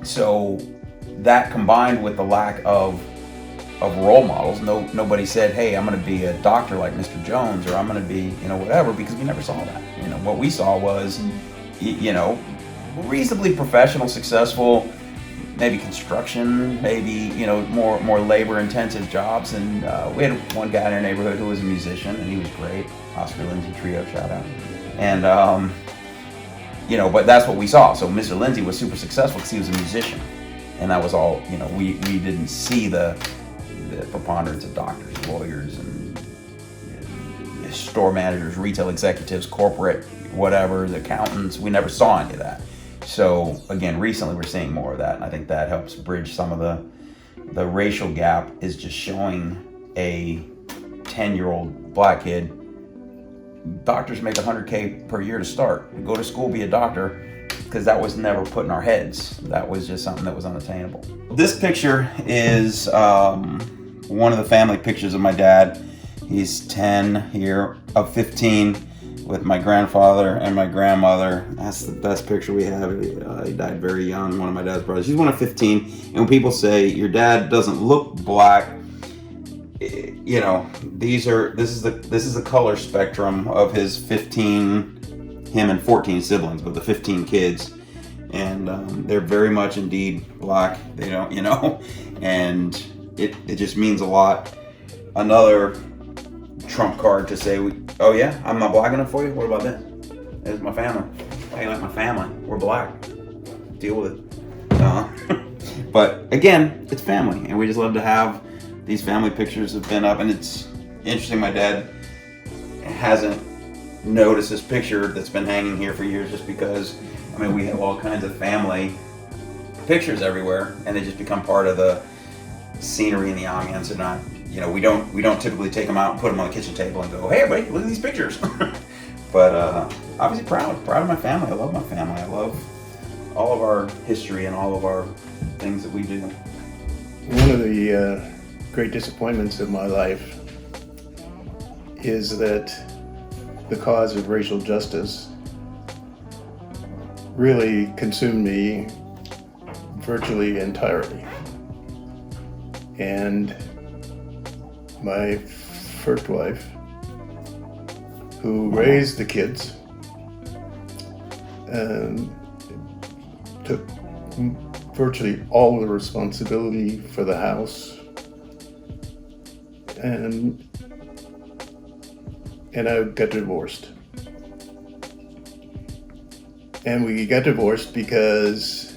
So that combined with the lack of role models, nobody said, hey, I'm going to be a doctor like Mr. Jones, or I'm going to be, whatever, because we never saw that. What we saw was, reasonably professional, successful, maybe construction, maybe, more labor-intensive jobs. And we had one guy in our neighborhood who was a musician, and he was great. Oscar Lindsay Trio, shout out. And, but that's what we saw. So Mr. Lindsay was super successful because he was a musician. And that was all, we didn't see the preponderance of doctors, lawyers, and store managers, retail executives, corporate, whatever, the accountants. We never saw any of that. So again, recently we're seeing more of that, and I think that helps bridge some of the racial gap. Is just showing a 10-year-old black kid, doctors make $100K per year to start. Go to school, be a doctor, because that was never put in our heads. That was just something that was unattainable. This picture is one of the family pictures of my dad. He's 10 here, of 15 with my grandfather and my grandmother. That's the best picture we have. He died very young, one of my dad's brothers. He's one of 15. And when people say your dad doesn't look black, you know, this is the color spectrum of his 15, him and 14 siblings, but the 15 kids. And they're very much indeed black. They don't, you know, and it just means a lot. Another trump card to say, oh yeah, I'm not black enough for you? What about this? This is my family. Why you like my family? We're black. Deal with it. But again, it's family, and we just love to have these family pictures have been up, and it's interesting. My dad hasn't noticed this picture that's been hanging here for years, just because, I mean, we have all kinds of family pictures everywhere, and they just become part of the scenery and the ambiance, and not, you know, we don't typically take them out and put them on the kitchen table and go, hey everybody, look at these pictures. But obviously proud of my family. I love my family. I love all of our history and all of our things that we do. One of the great disappointments of my life is that the cause of racial justice really consumed me virtually entirely. And my first wife, who raised the kids, took virtually all the responsibility for the house, and I got divorced. And we got divorced because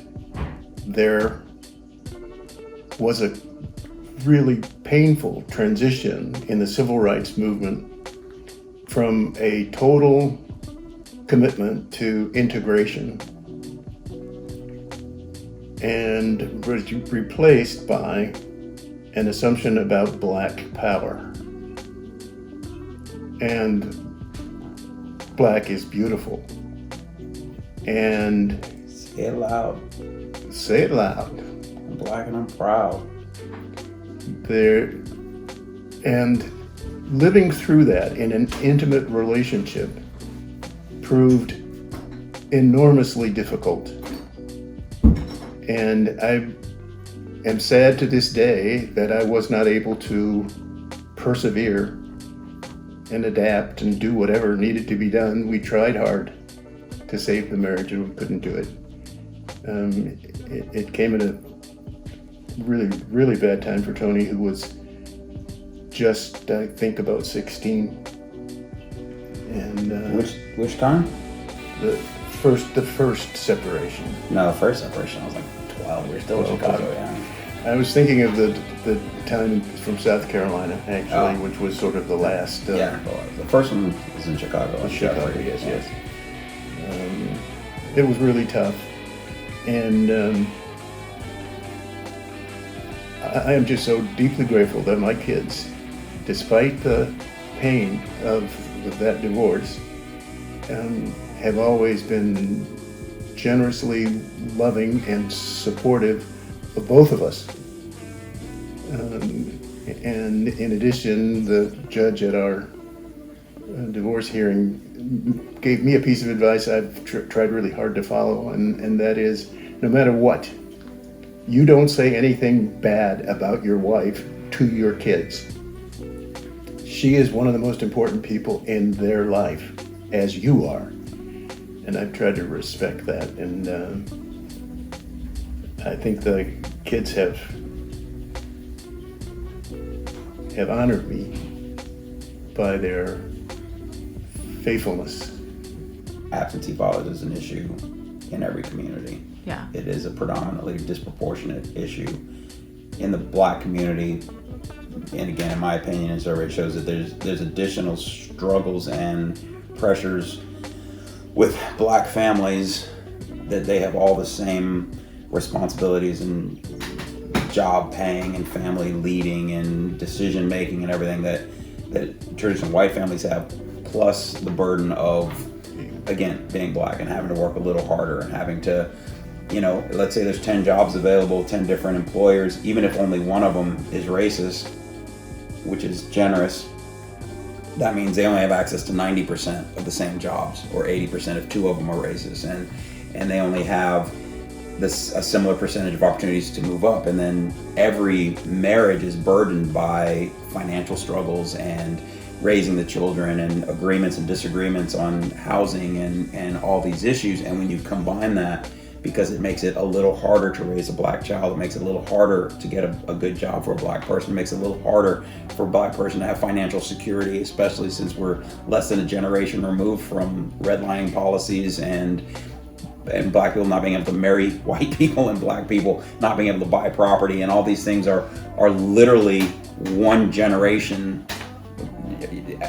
there was a really painful transition in the civil rights movement from a total commitment to integration and was replaced by an assumption about black power. And black is beautiful. And say it loud. Say it loud. I'm black and I'm proud. There, and living through that in an intimate relationship proved enormously difficult. And I am sad to this day that I was not able to persevere and adapt and do whatever needed to be done. We tried hard to save the marriage and we couldn't do it. It came at a really, really bad time for Tony, who was just, I think, about 16. And which time? The first separation. No, the first separation. I was like 12. We were still in Chicago. Yeah. I was thinking of the time from South Carolina, actually, which was sort of the last. The first one was in Chicago. Chicago, yes. It was really tough, and I am just so deeply grateful that my kids, despite the pain of that divorce, have always been generously loving and supportive of both of us. And in addition, the judge at our divorce hearing gave me a piece of advice I've tried really hard to follow, and that is, no matter what, you don't say anything bad about your wife to your kids. She is one of the most important people in their life, as you are. And I've tried to respect that, and I think the kids have honored me by their faithfulness. Absentee fathers is an issue in every community. Yeah. It is a predominantly disproportionate issue. In the black community, and again, in my opinion, and survey shows that there's additional struggles and pressures with black families, that they have all the same responsibilities and job paying and family leading and decision making and everything that traditional white families have, plus the burden of, again, being black and having to work a little harder and having to, let's say there's 10 jobs available, 10 different employers, even if only one of them is racist, which is generous, that means they only have access to 90% of the same jobs, or 80% if two of them are racist, and they only have a similar percentage of opportunities to move up. And then every marriage is burdened by financial struggles and raising the children and agreements and disagreements on housing and all these issues. And when you combine that, because it makes it a little harder to raise a black child, it makes it a little harder to get a good job for a black person, it makes it a little harder for a black person to have financial security, especially since we're less than a generation removed from redlining policies and black people not being able to marry white people and black people not being able to buy property, and all these things are literally one generation.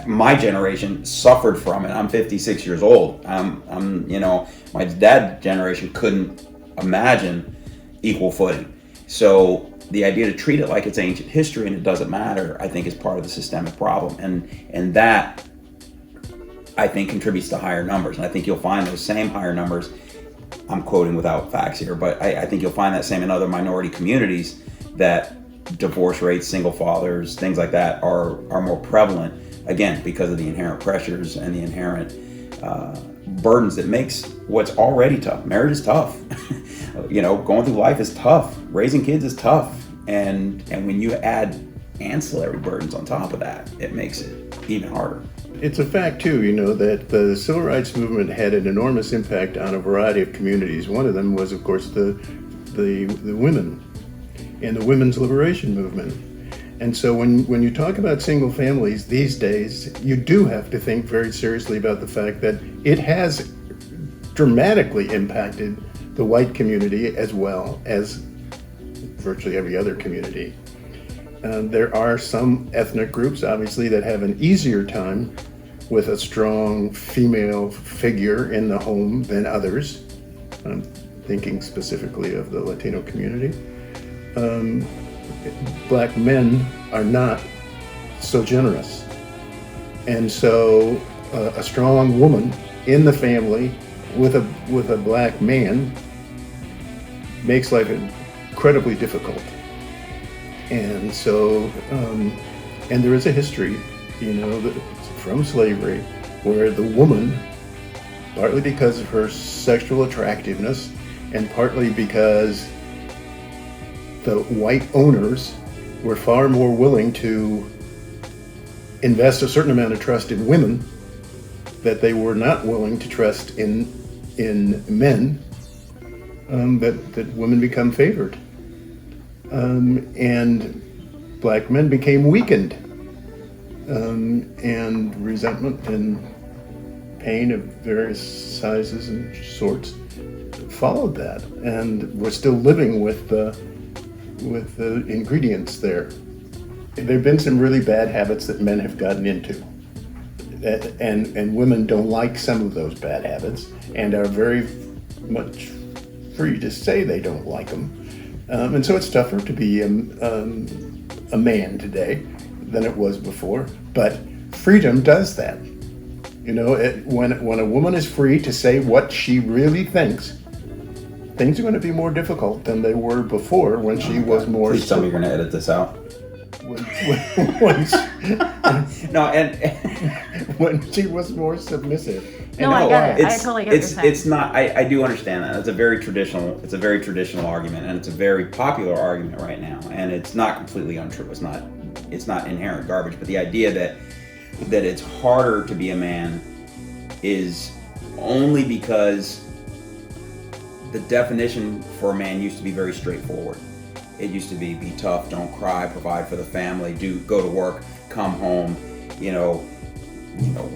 My generation suffered from it. I'm 56 years old. My dad's generation couldn't imagine equal footing. So the idea to treat it like it's ancient history and it doesn't matter, I think, is part of the systemic problem, and that, I think, contributes to higher numbers. And I think you'll find those same higher numbers, I'm quoting without facts here, but I think you'll find that same in other minority communities, that divorce rates, single fathers, things like that are more prevalent, again, because of the inherent pressures and the inherent burdens that makes what's already tough. Marriage is tough. Going through life is tough. Raising kids is tough. And when you add ancillary burdens on top of that, it makes it even harder. It's a fact, too, that the civil rights movement had an enormous impact on a variety of communities. One of them was, of course, the women and the women's liberation movement. And so when you talk about single families these days, you do have to think very seriously about the fact that it has dramatically impacted the white community as well as virtually every other community. There are some ethnic groups, obviously, that have an easier time with a strong female figure in the home than others. I'm thinking specifically of the Latino community. Black men are not so generous. And so a strong woman in the family with a black man makes life incredibly difficult. And so, and there is a history, from slavery, where the woman, partly because of her sexual attractiveness and partly because the white owners were far more willing to invest a certain amount of trust in women that they were not willing to trust in men, that women become favored. And black men became weakened, and resentment and pain of various sizes and sorts followed that, and we're still living with the ingredients there. There have been some really bad habits that men have gotten into, and women don't like some of those bad habits and are very much free to say they don't like them. And so it's tougher to be a man today than it was before, but freedom does that. When a woman is free to say what she really thinks, things are going to be more difficult than they were before when she was more... Please tell me you're going to edit this out. When she was more submissive. No, I get it. I totally get what you're saying. It's not. I do understand that. It's a very traditional argument, and it's a very popular argument right now. And it's not completely untrue. It's not inherent garbage. But the idea that it's harder to be a man is only because the definition for a man used to be very straightforward. It used to be tough, don't cry, provide for the family, go to work, come home,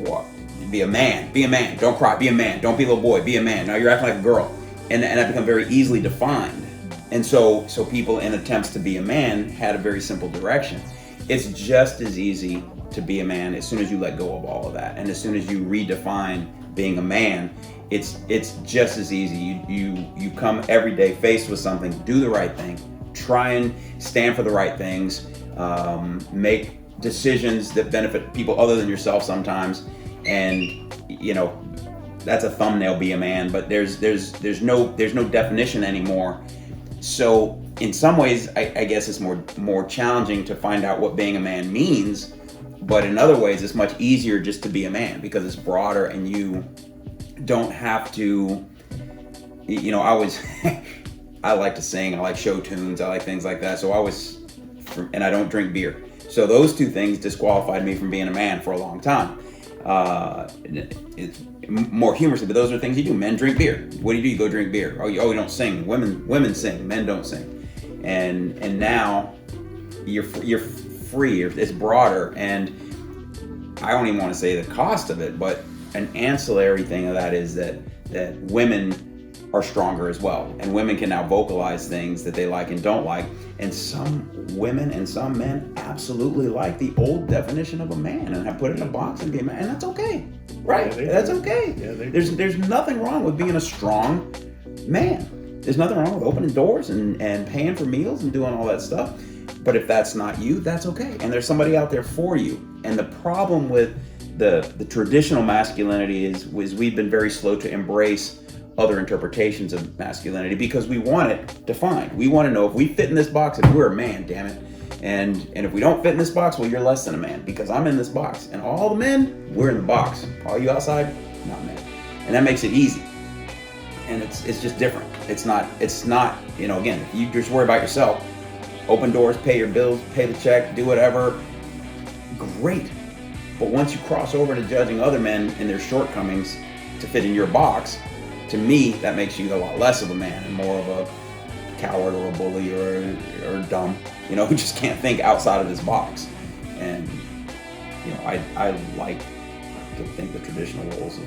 what? Be a man, don't cry, be a man, don't be a little boy, be a man. Now you're acting like a girl. And that become very easily defined. And so people, in attempts to be a man, had a very simple direction. it's just as easy to be a man as soon as you let go of all of that, and as soon as you redefine being a man, it's just as easy. You come every day faced with something, do the right thing, try and stand for the right things, make decisions that benefit people other than yourself sometimes, and that's a thumbnail, be a man. But there's no definition anymore. So in some ways, I guess it's more challenging to find out what being a man means. But in other ways, it's much easier just to be a man because it's broader, and you don't have to. I like to sing. I like show tunes. I like things like that. So and I don't drink beer. So those two things disqualified me from being a man for a long time. It's more humorously, but those are things you do. Men drink beer. What do? You go drink beer. Oh, you don't sing. Women sing. Men don't sing. And now you're free. It's broader, and I don't even want to say the cost of it, but an ancillary thing of that is that women are stronger as well, and women can now vocalize things that they like and don't like. And some women and some men absolutely like the old definition of a man and have put it in a box and be a man, and that's okay, right? Yeah, that's okay. Yeah, there's nothing wrong with being a strong man. There's nothing wrong with opening doors and paying for meals and doing all that stuff. But if that's not you, that's okay. And there's somebody out there for you. And the problem with the traditional masculinity is we've been very slow to embrace other interpretations of masculinity because we want it defined. We want to know if we fit in this box, if we're a man, damn it. And if we don't fit in this box, well, you're less than a man because I'm in this box. And all the men, we're in the box. All you outside, not men. And that makes it easy. And it's just different. It's not, again, if you just worry about yourself, open doors, pay your bills, pay the check, do whatever, great. But once you cross over into judging other men and their shortcomings to fit in your box, to me, that makes you a lot less of a man and more of a coward or a bully or dumb, who just can't think outside of his box. And, I like to think the traditional roles of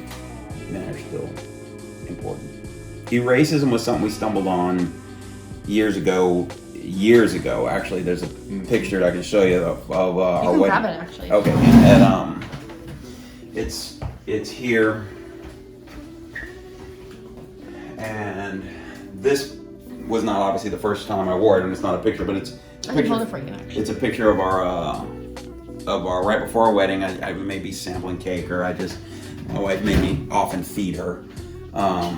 men are still important. Racism was something we stumbled on years ago. Actually, there's a picture I can show you of our wedding. Grab it, actually. Okay, and it's here, and this was not obviously the first time I wore it, and it's not a picture, but it's a picture. Hold it for you, actually. It's a picture of our right before our wedding. I may be sampling cake, or my wife made me often feed her. But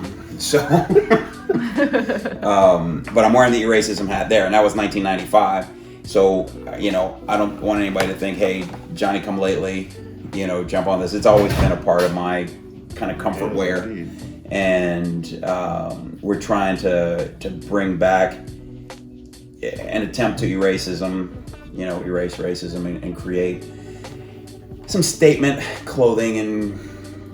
I'm wearing the racism hat there, and that was 1995. So, I don't want anybody to think, hey, Johnny come lately, jump on this. It's always been a part of my kind of comfort wear. Indeed. And we're trying to bring back an attempt to erase racism and create some statement clothing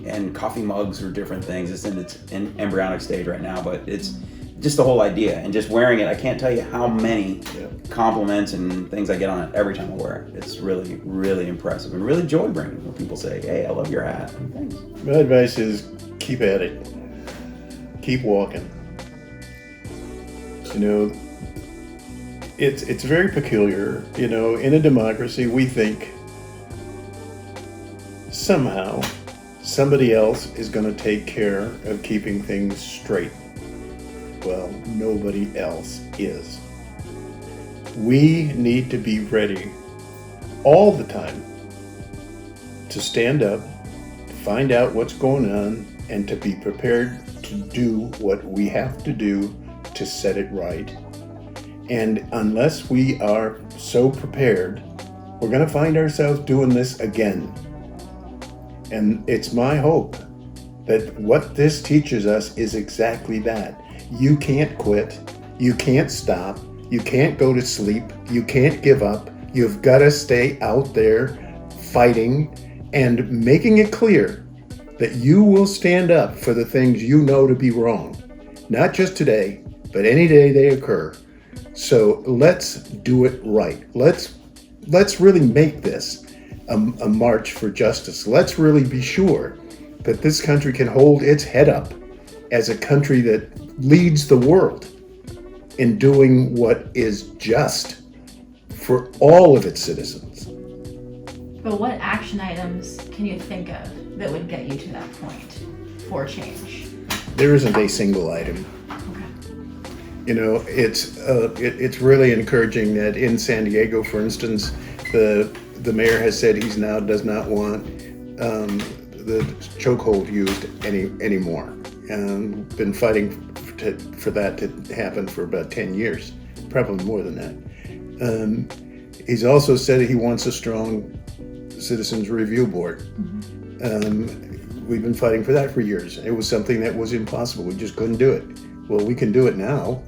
and coffee mugs or different things. It's in its embryonic stage right now, but it's just the whole idea. And just wearing it, I can't tell you how many compliments and things I get on it every time I wear it. It's really, really impressive and really joy-bringing when people say, hey, I love your hat. Thanks. My advice is keep at it. Keep walking. It's very peculiar. In a democracy, we think somehow somebody else is going to take care of keeping things straight. Well, nobody else is. We need to be ready all the time to stand up, find out what's going on, and to be prepared to do what we have to do to set it right. And unless we are so prepared, we're going to find ourselves doing this again. And it's my hope that what this teaches us is exactly that. You can't quit. You can't stop. You can't go to sleep. You can't give up. You've got to stay out there fighting and making it clear that you will stand up for the things you know to be wrong. Not just today, but any day they occur. So let's do it right. Let's really make this a march for justice. Let's really be sure that this country can hold its head up as a country that leads the world in doing what is just for all of its citizens. But what action items can you think of that would get you to that point for change? There isn't a single item. Okay. It's really encouraging that in San Diego, for instance, the mayor has said he now does not want the chokehold used anymore, and been fighting for that to happen for about 10 years, probably more than that. He's also said he wants a strong citizens review board. We've been fighting for that for years. It was something that was impossible. We just couldn't do it. Well, we can do it now.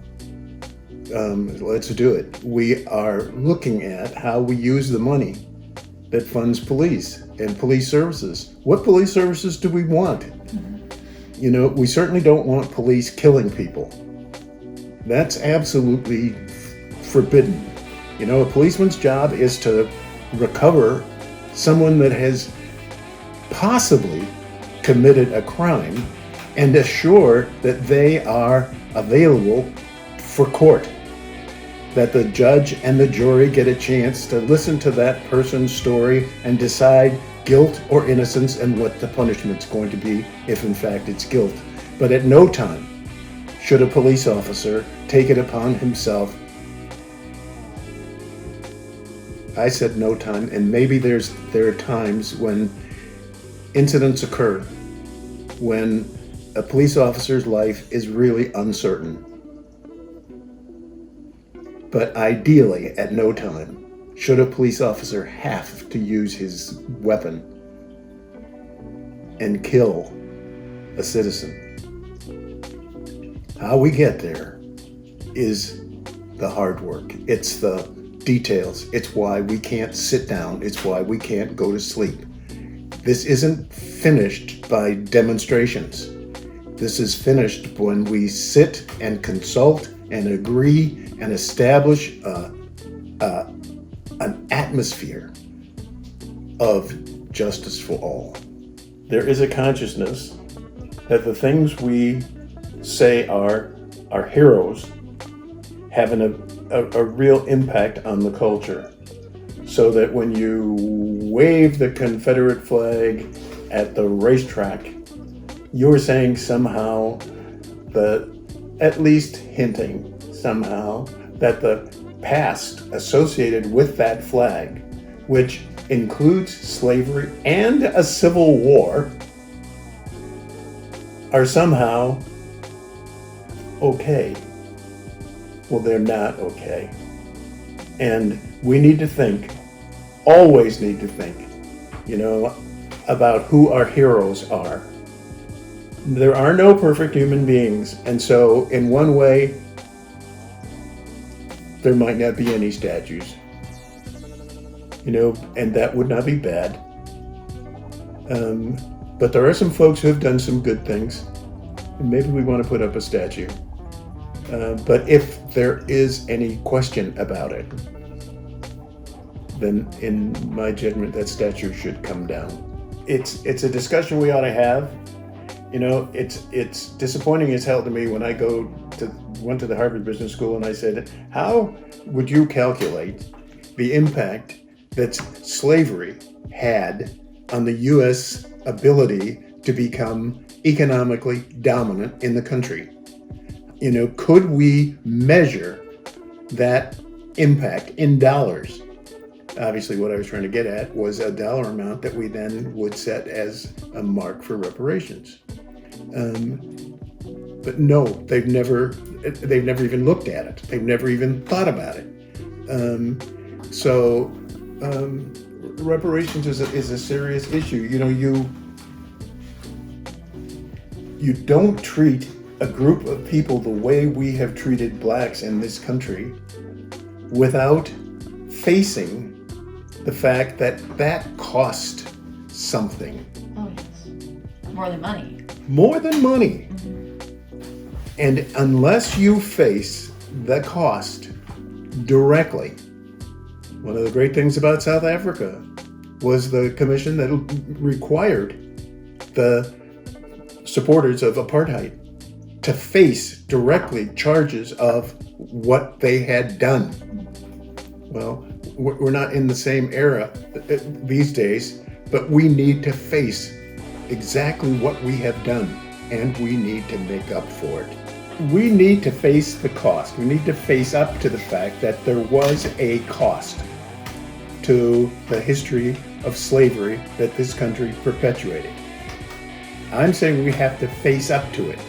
Let's do it. We are looking at how we use the money that funds police and police services. What police services do we want? We certainly don't want police killing people. That's absolutely forbidden. A policeman's job is to recover someone that has possibly committed a crime and assure that they are available for court, that the judge and the jury get a chance to listen to that person's story and decide guilt or innocence and what the punishment's going to be if in fact it's guilt. But at no time should a police officer take it upon himself. I said no time, and maybe there are times when incidents occur when a police officer's life is really uncertain. But ideally, at no time should a police officer have to use his weapon and kill a citizen. How we get there is the hard work. It's the details. It's why we can't sit down. It's why we can't go to sleep. This isn't finished by demonstrations. This is finished when we sit and consult and agree and establish an atmosphere of justice for all. There is a consciousness that the things we say are heroes have a real impact on the culture. So that when you wave the Confederate flag at the racetrack, you're saying somehow at least hinting somehow that the past associated with that flag, which includes slavery and a civil war, are somehow okay. Well, they're not okay. And we need to think, always need to think, about who our heroes are. There are no perfect human beings, and so in one way, there might not be any statues, and that would not be bad. But there are some folks who have done some good things, and maybe we want to put up a statue. But if there is any question about it, then in my judgment, that statue should come down. It's a discussion we ought to have. It's disappointing as hell to me when I went to the Harvard Business School and I said, how would you calculate the impact that slavery had on the U.S. ability to become economically dominant in the country? Could we measure that impact in dollars? Obviously, what I was trying to get at was a dollar amount that we then would set as a mark for reparations. But no, they've never even looked at it. They've never even thought about it. So reparations is a serious issue. You don't treat a group of people the way we have treated blacks in this country without facing the fact that cost something. Oh, yes. More than money. More than money. And unless you face the cost directly, one of the great things about South Africa was the commission that required the supporters of apartheid to face directly charges of what they had done. Well, we're not in the same era these days, but we need to face exactly what we have done, and we need to make up for it. We need to face the cost. We need to face up to the fact that there was a cost to the history of slavery that this country perpetuated. I'm saying we have to face up to it.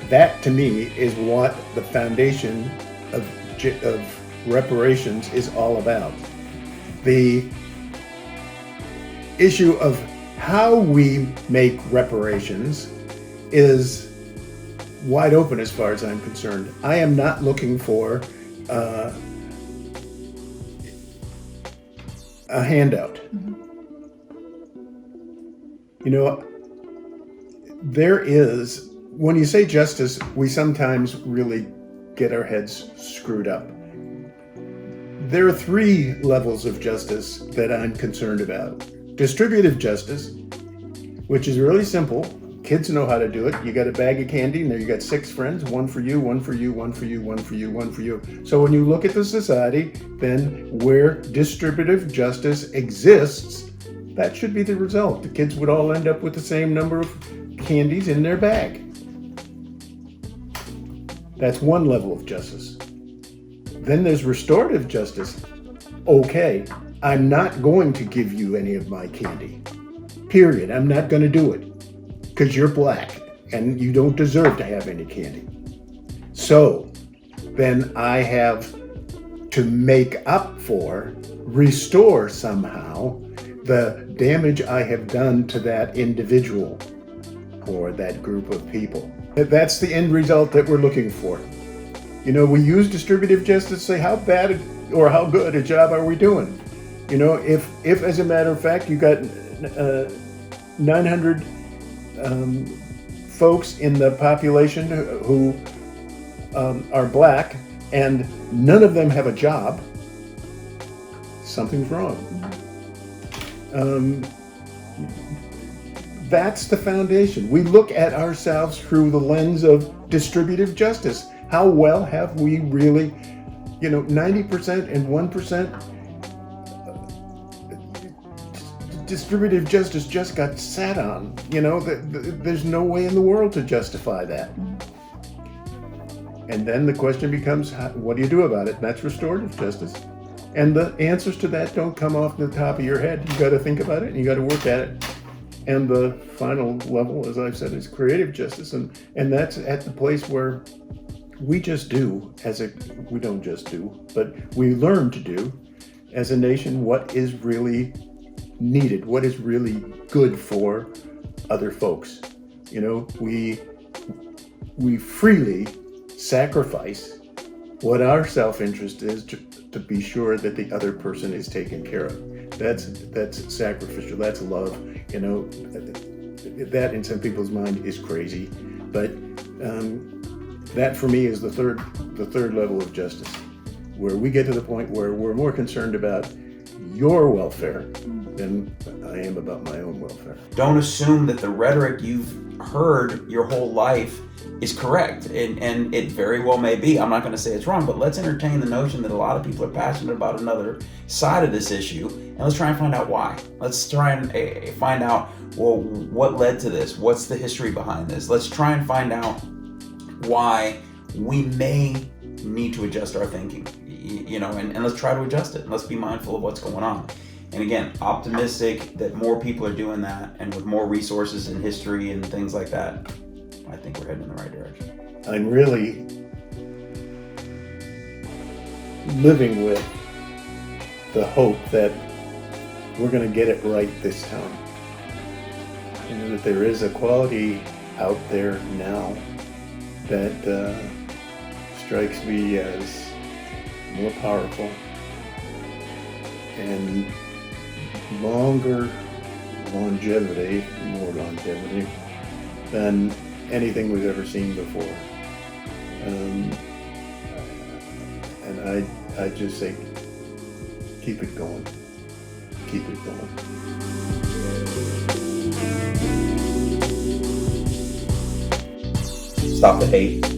That, to me, is what the foundation of reparations is all about. The issue of how we make reparations is wide open as far as I'm concerned. I am not looking for a handout. Mm-hmm. You know, there is, when you say justice, we sometimes really get our heads screwed up. There are 3 levels of justice that I'm concerned about. Distributive justice, which is really simple. Kids know how to do it. You got a bag of candy and there you got 6 friends, one for you, one for you, one for you, one for you, one for you. So when you look at the society, then where distributive justice exists, that should be the result. The kids would all end up with the same number of candies in their bag. That's one level of justice. Then there's restorative justice. Okay, I'm not going to give you any of my candy. Period. I'm not going to do it because you're black and you don't deserve to have any candy. So then I have to make up for, restore somehow the damage I have done to that individual or that group of people. That's the end result that we're looking for. You know, we use distributive justice to say how bad or how good a job are we doing. You know, if as a matter of fact, you got 900 folks in the population who are black and none of them have a job, something's wrong. That's the foundation. We look at ourselves through the lens of distributive justice. How well have we really, 90% and 1%? Distributive justice just got sat on. There's no way in the world to justify that. And then the question becomes, what do you do about it? And that's restorative justice. And the answers to that don't come off the top of your head. You got to think about it and you got to work at it. And the final level, as I've said, is creative justice. And that's at the place where we just do, we don't just do, but we learn to do as a nation what is really needed, what is really good for other folks. We freely sacrifice what our self-interest is to be sure that the other person is taken care of. That's sacrificial, that's love. That in some people's mind is crazy, but that for me is the third level of justice, where we get to the point where we're more concerned about your welfare than I am about my own welfare. Don't assume that the rhetoric you've heard your whole life is correct, and it very well may be. I'm not going to say it's wrong, but let's entertain the notion that a lot of people are passionate about another side of this issue, and let's try and find out why. Let's try and find out, well, what led to this? What's the history behind this? Let's try and find out why we may need to adjust our thinking, and let's try to adjust it. And let's be mindful of what's going on. And again, optimistic that more people are doing that, and with more resources in history and things like that, I think we're heading in the right direction. I'm really living with the hope that we're going to get it right this time. That there is a quality out there now that strikes me as more powerful and more longevity than anything we've ever seen before. And I just say, keep it going. Keep it going. Stop the hate.